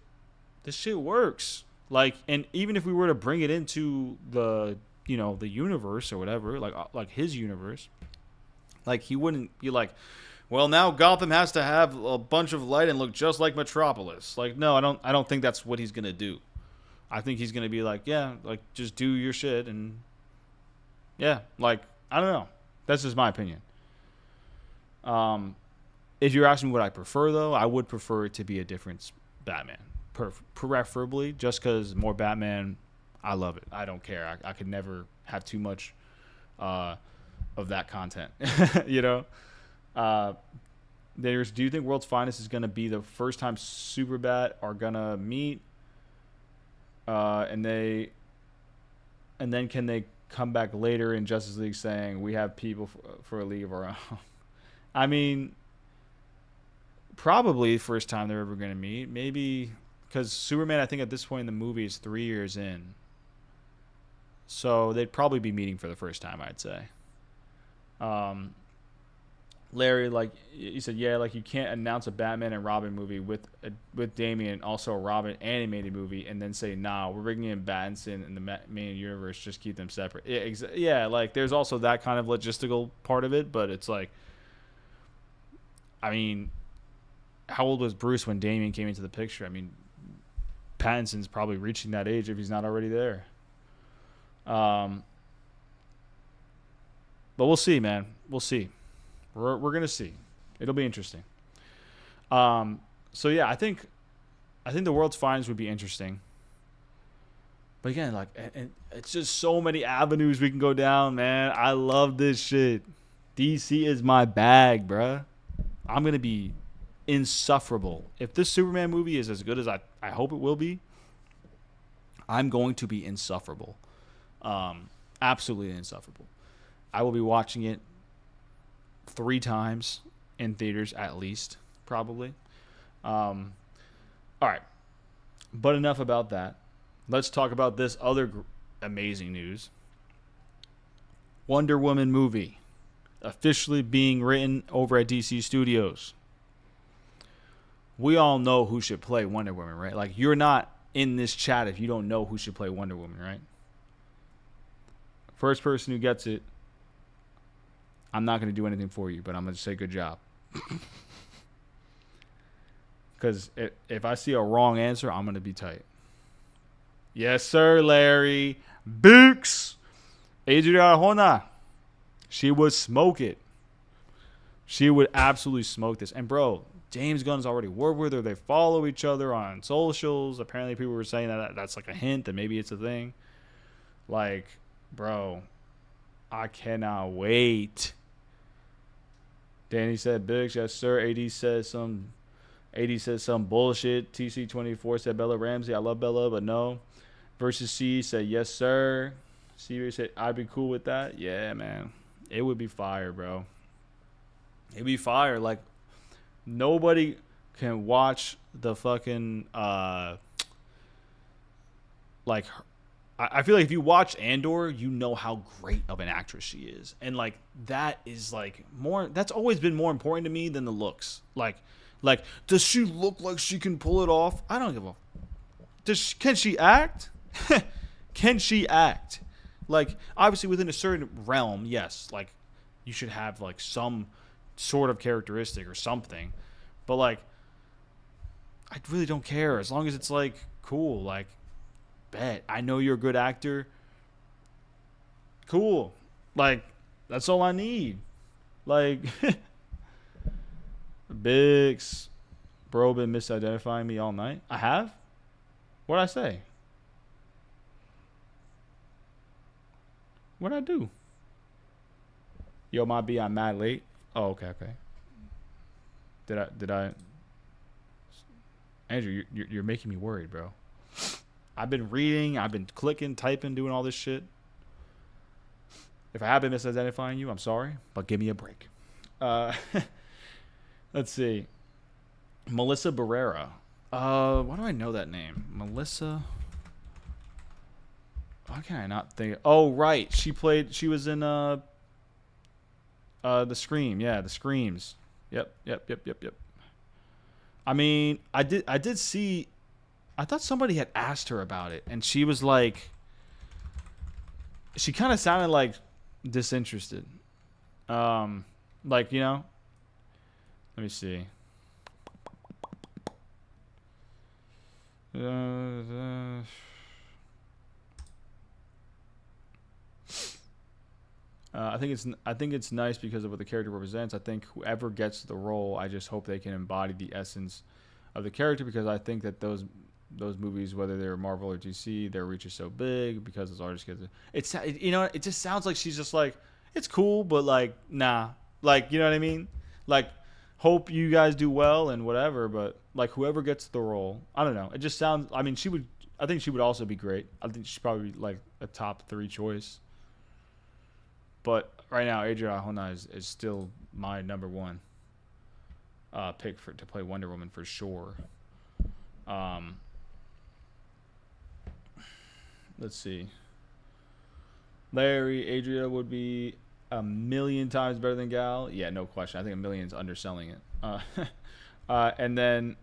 this shit works. Like, and even if we were to bring it into the universe or whatever, like his universe, like, he wouldn't be like, well, now Gotham has to have a bunch of light and look just like Metropolis. Like, no, I don't think that's what he's going to do. I think he's going to be like, yeah, like, just do your shit. And yeah, like, I don't know. That's just my opinion. If you're asking me what I prefer, though, I would prefer it to be a different Batman. Preferably, just because more Batman, I love it. I don't care. I could never have too much of that content, you know? Do you think World's Finest is going to be the first time Superbat are going to meet? And then can they come back later in Justice League saying we have people for a league of our own? I mean, probably the first time they're ever going to meet. Maybe because Superman, I think at this point in the movie, is 3 years in. So they'd probably be meeting for the first time, I'd say. Larry, like you said, yeah, like, you can't announce a Batman and Robin movie with Damian, also a Robin animated movie, and then say, nah, we're bringing in Battinson in the main universe, just keep them separate. Yeah, like, there's also that kind of logistical part of it, but it's like, I mean, how old was Bruce when Damian came into the picture? I mean, Pattinson's probably reaching that age if he's not already there. But we'll see, man. We'll see. We're gonna see. It'll be interesting. So yeah, I think the World's Finest would be interesting. But again, like, and it's just so many avenues we can go down, man. I love this shit. DC is my bag, bruh. I'm gonna be insufferable if this Superman movie is as good as I hope it will be. I'm going to be insufferable. Absolutely insufferable. I will be watching it 3 times in theaters at least, probably. All right. But enough about that. Let's talk about this other amazing news. Wonder Woman movie officially being written over at DC Studios. We all know who should play Wonder Woman, right? Like, you're not in this chat if you don't know who should play Wonder Woman, right? First person who gets it, I'm not going to do anything for you, but I'm going to say good job. Because if I see a wrong answer, I'm going to be tight. Yes, sir, Larry. Books. Adria Arjona. She would smoke it. She would absolutely smoke this. And, bro, James Gunn's already worked with her. They follow each other on socials. Apparently, people were saying that that's like a hint that maybe it's a thing. Like, bro, I cannot wait. Danny said, Biggs, yes, sir. AD says some bullshit. TC24 said Bella Ramsey. I love Bella, but no. Versus C said, yes, sir. C said, I'd be cool with that. Yeah, man. It would be fire, bro. It'd be fire. Like, nobody can watch the fucking, like, I feel like if you watch Andor, you know how great of an actress she is. And, like, that is, like, more, that's always been more important to me than the looks. Like, does she look like she can pull it off? I don't give a, can she act? Can she act? Like, obviously within a certain realm, yes, like, you should have, like, some sort of characteristic or something. But, like, I really don't care. As long as it's, like, cool. Like, bet. I know you're a good actor. Cool. Like, that's all I need. Like, Biggs. Bro, been misidentifying me all night. I have? What'd I say? What'd I do? Yo, my B, I'm mad late. Oh, okay. Did I? Andrew, you're making me worried, bro. I've been reading, I've been clicking, typing, doing all this shit. If I have been misidentifying you, I'm sorry, but give me a break. Let's see. Melissa Barrera. Why do I know that name? Melissa. Why can I not think? Oh, right. She was in The Scream. Yeah, The Screams. Yep. I mean, I did see. I thought somebody had asked her about it, and she was like, she kind of sounded like disinterested. Like, you know. Let me see. I think it's nice because of what the character represents. I think whoever gets the role, I just hope they can embody the essence of the character, because I think that those movies, whether they're Marvel or DC, their reach is so big because those artists get it just sounds like she's just like, it's cool, but like, nah, like, you know what I mean? Like, hope you guys do well and whatever, but like, whoever gets the role, I don't know. It just sounds, I mean, I think she would also be great. I think she's probably like a top 3 choice. But right now, Adria Arjona is still my number 1 pick to play Wonder Woman for sure. Let's see. Larry, Adria would be a million times better than Gal. Yeah, no question. I think a million's underselling it. And then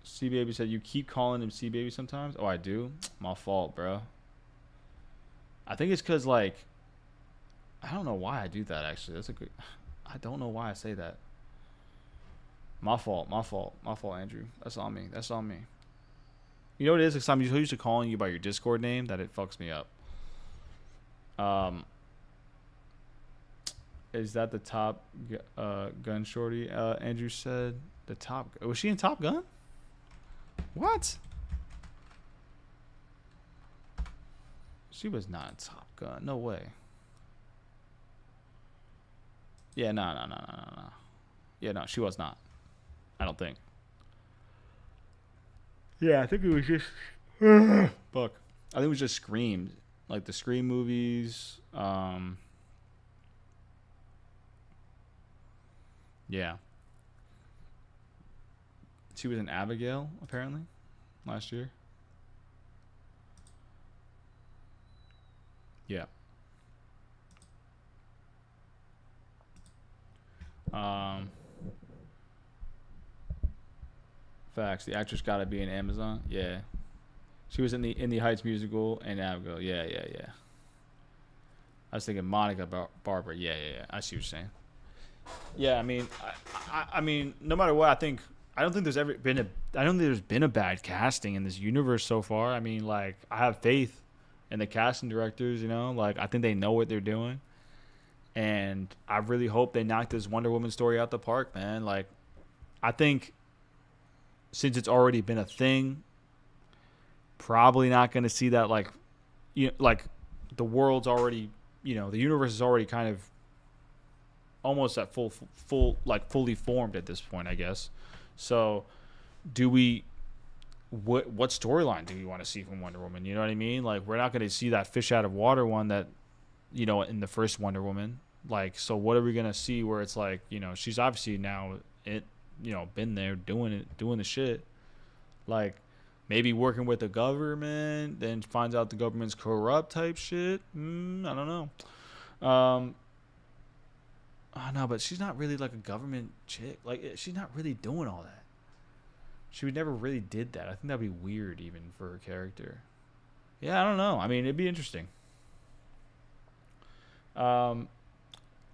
C Baby said, you keep calling him C Baby sometimes. Oh, I do? My fault, bro. I think it's because, like, I don't know why I do that, actually. I don't know why I say that. My fault, Andrew. That's on me. You know what it is? Because I'm used to calling you by your Discord name, that it fucks me up. Is that the Top Gun shorty? Andrew said the Top. Was she in Top Gun? What? She was not in Top Gun. No way. Yeah, no. Yeah, no, she was not. I don't think. Yeah, I think it was just. Fuck. I think it was just Scream. Like the Scream movies. Yeah. She was in Abigail, apparently, last year. Yeah. Facts. The actress got to be in Amazon. Yeah. She was in the Heights musical and Abigail. Yeah. I was thinking Monica Barbara. Yeah. I see what you're saying. Yeah, I mean, I mean, no matter what, I think I don't think there's ever been I don't think there's been a bad casting in this universe so far. I mean, like, I have faith in the casting directors, you know? Like, I think they know what they're doing. And I really hope they knock this Wonder Woman story out the park, man. Like, I think since it's already been a thing, probably not going to see that, like, you know, like, the world's already, you know, the universe is already kind of almost at fully formed at this point, I guess. So, what storyline do we want to see from Wonder Woman? You know what I mean? Like, we're not going to see that fish out of water one that, you know, in the first Wonder Woman. Like, so what are we going to see where it's like, you know, she's obviously now, been there doing the shit. Like, maybe working with the government, then finds out the government's corrupt type shit. I don't know. Oh, no, but she's not really like a government chick. Like, she's not really doing all that. She never really did that. I think that'd be weird even for her character. Yeah, I don't know. I mean, it'd be interesting. I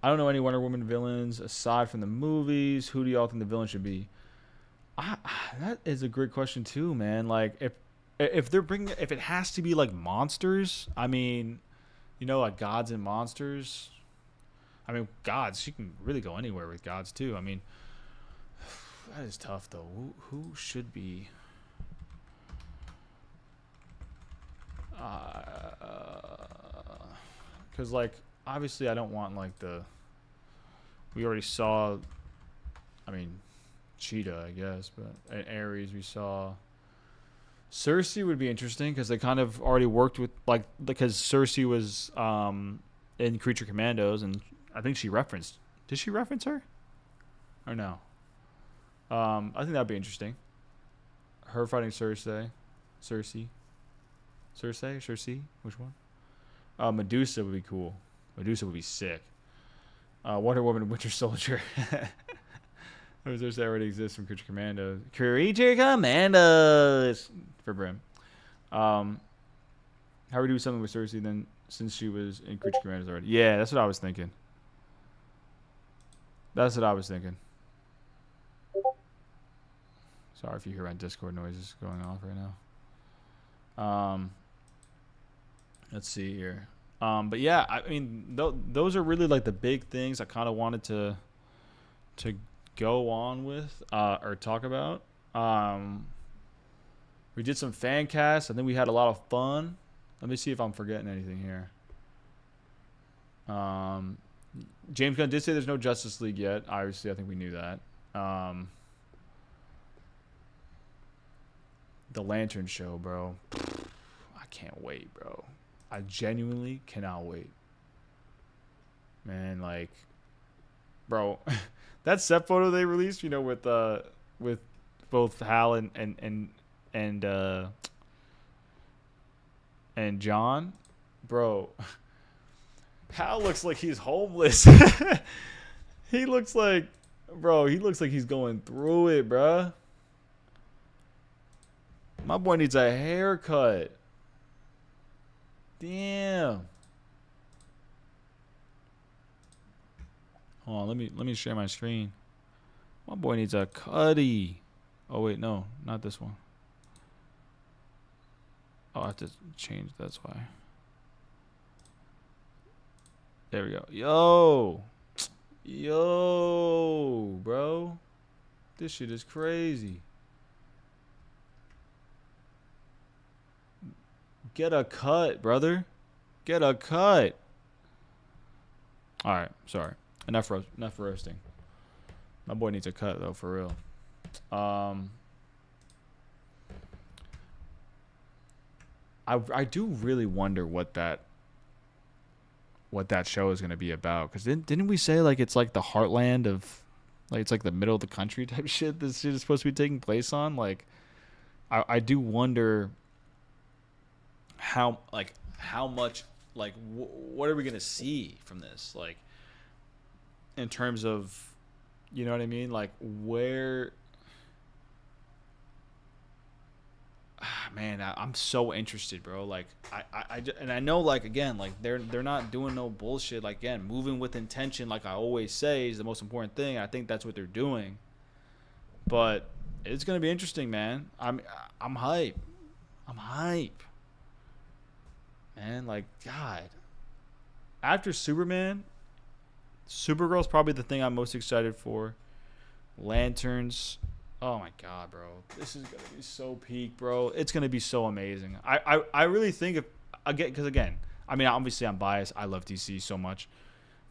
don't know any Wonder Woman villains aside from the movies. Who do y'all think the villain should be? That is a great question too, man. Like, if it has to be like monsters, I mean, you know, like gods and monsters. I mean, gods, she can really go anywhere with gods too. I mean, that is tough though. Who should be? Because like, obviously, I don't want like we already saw. I mean, Cheetah, I guess, but at Ares we saw. Cersei would be interesting because they kind of already worked with, like, because Cersei was in Creature Commandos, and I think she referenced. Did she reference her? Or no? I think that'd be interesting. Her fighting Cersei. Which one? Medusa would be cool. Medusa would be sick. Wonder Woman, Winter Soldier. Those already exist from Creature Commandos. Creature Commandos for Brim. How we do something with Cersei then, since she was in Creature Commandos already? Yeah, that's what I was thinking. Sorry if you hear my Discord noises going off right now. Let's see here. But yeah, I mean, those are really like the big things I kind of wanted to go on with or talk about. We did some fan casts. I think we had a lot of fun. Let me see if I'm forgetting anything here. James Gunn did say there's no Justice League yet. Obviously, I think we knew that. The Lantern Show, bro. I can't wait, bro. I genuinely cannot wait. Man, like, bro, that set photo they released, you know, with both Hal and John, bro. Hal looks like he's homeless. He looks like he's going through it, bruh. My boy needs a haircut. Damn. Hold on, let me share my screen. My boy needs a cutty. Oh wait, no, not this one. Oh, I have to change. That's why. There we go. Yo, bro. This shit is crazy. Get a cut, brother. Get a cut. All right, sorry. Enough roasting. My boy needs a cut though, for real. I do really wonder what that show is gonna be about. Cause didn't we say like it's like the heartland of, like it's like the middle of the country type shit this shit is supposed to be taking place on? Like, I do wonder how much, like, what are we gonna see from this, like, in terms of, you know what I mean, like, where, man, I'm so interested, bro. Like, I know, like, again, like, they're not doing no bullshit. Like, again, moving with intention, like I always say, is the most important thing. I think that's what they're doing. But it's gonna be interesting, man. I'm hype. I'm hype. Man, like, God. After Superman, Supergirl's probably the thing I'm most excited for. Lanterns. Oh my God, bro. This is gonna be so peak, bro. It's gonna be so amazing. I really think if because again, I mean, obviously I'm biased. I love DC so much,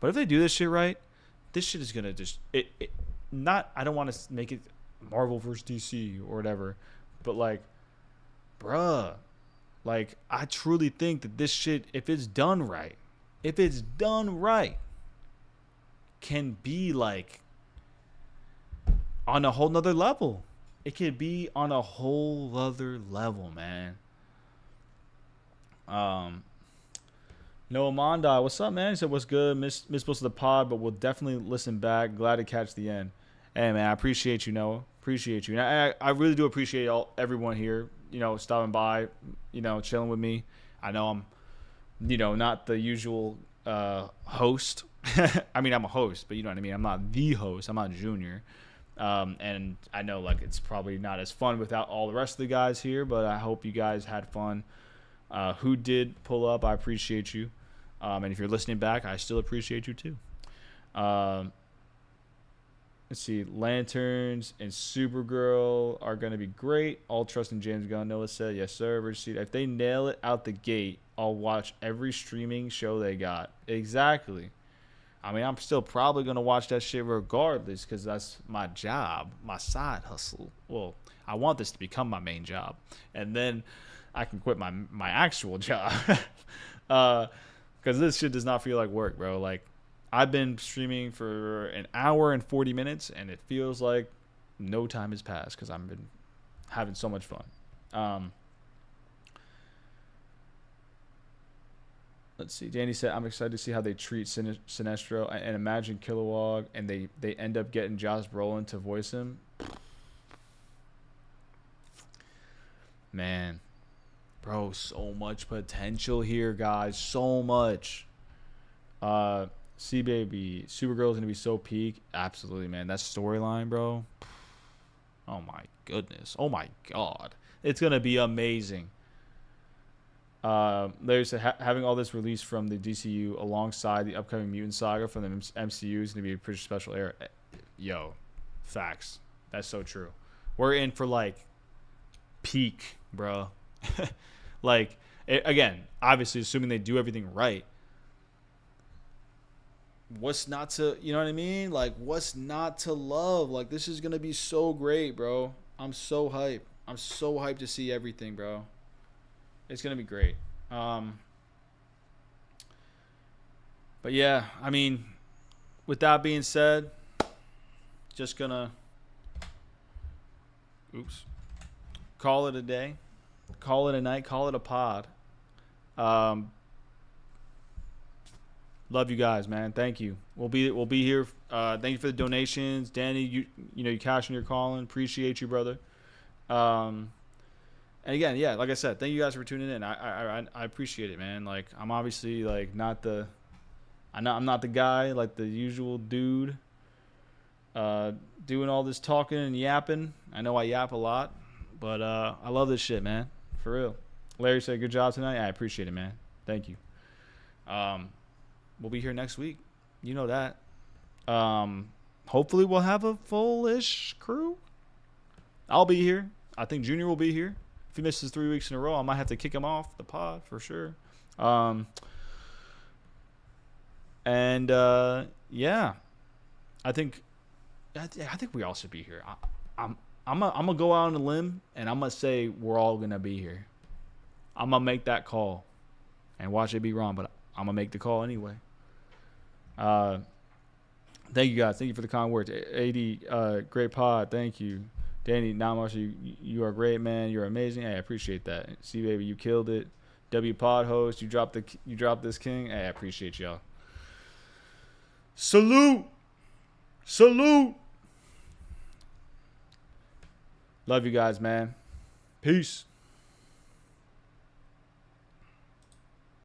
but if they do this shit right, this shit is gonna just not. I don't want to make it Marvel versus DC or whatever, but like, bruh, like I truly think that this shit, if it's done right, can be like on a whole nother level. It could be on a whole other level, man. Noah Mondai, what's up, man? He said, what's good? Miss most of the pod, but we'll definitely listen back. Glad to catch the end. Hey, man, I appreciate you, Noah. Appreciate you. And I really do appreciate everyone here, stopping by, chilling with me. I know I'm, not the usual host. I mean, I'm a host, but you know what I mean? I'm not the host. I'm not Junior. And I know like it's probably not as fun without all the rest of the guys here, but I hope you guys had fun. Who did pull up, I appreciate you. And if you're listening back, I still appreciate you too. Let's see, Lanterns and Supergirl are going to be great. All trust in James Gunn. Noah said, yes, sir. If they nail it out the gate, I'll watch every streaming show they got. Exactly. I mean, I'm still probably going to watch that shit regardless because that's my job, my side hustle. Well, I want this to become my main job. And then I can quit my actual job. Because this shit does not feel like work, bro. Like, I've been streaming for an hour and 40 minutes, and it feels like no time has passed because I've been having so much fun. Let's see. Danny said, I'm excited to see how they treat Sinestro and imagine Kilowog, and they end up getting Josh Brolin to voice him. Man. Bro, so much potential here, guys. So much. C-Baby. Supergirl's going to be so peak. Absolutely, man. That storyline, bro. Oh, my goodness. Oh, my God. It's going to be amazing. There's having all this released from the DCU alongside the upcoming Mutant Saga from the MCU is going to be a pretty special era. Yo, facts. That's so true. We're in for like peak, bro. Like, again, obviously assuming they do everything right. What's not to, you know what I mean? Like, what's not to love? Like, this is going to be so great, bro. I'm so hyped. I'm so hyped to see everything, bro. It's going to be great. But yeah, I mean, with that being said, just going to call it a day. Call it a night. Call it a pod. Love you guys, man. Thank you. We'll be here. Thank you for the donations. Danny, you cashing your calling. Appreciate you, brother. And again, yeah, like I said, thank you guys for tuning in. I appreciate it, man. Like, I'm obviously like I'm not the guy, like the usual dude doing all this talking and yapping. I know I yap a lot, but I love this shit, man. For real. Larry said, good job tonight. I appreciate it, man. Thank you. We'll be here next week. You know that. Hopefully we'll have a full-ish crew. I'll be here. I think Junior will be here. If he misses 3 weeks in a row, I might have to kick him off the pod for sure. Yeah, I think we all should be here. I'm gonna go out on a limb and I'm gonna say we're all gonna be here. I'm gonna make that call, and watch it be wrong, but I'm gonna make the call anyway. Thank you guys. Thank you for the kind words. AD, great pod. Thank you. Danny, not much. You are great, man. You're amazing. Hey, I appreciate that. See, baby, you killed it. W Pod host, you dropped this king. Hey, I appreciate y'all. Salute. Love you guys, man. Peace.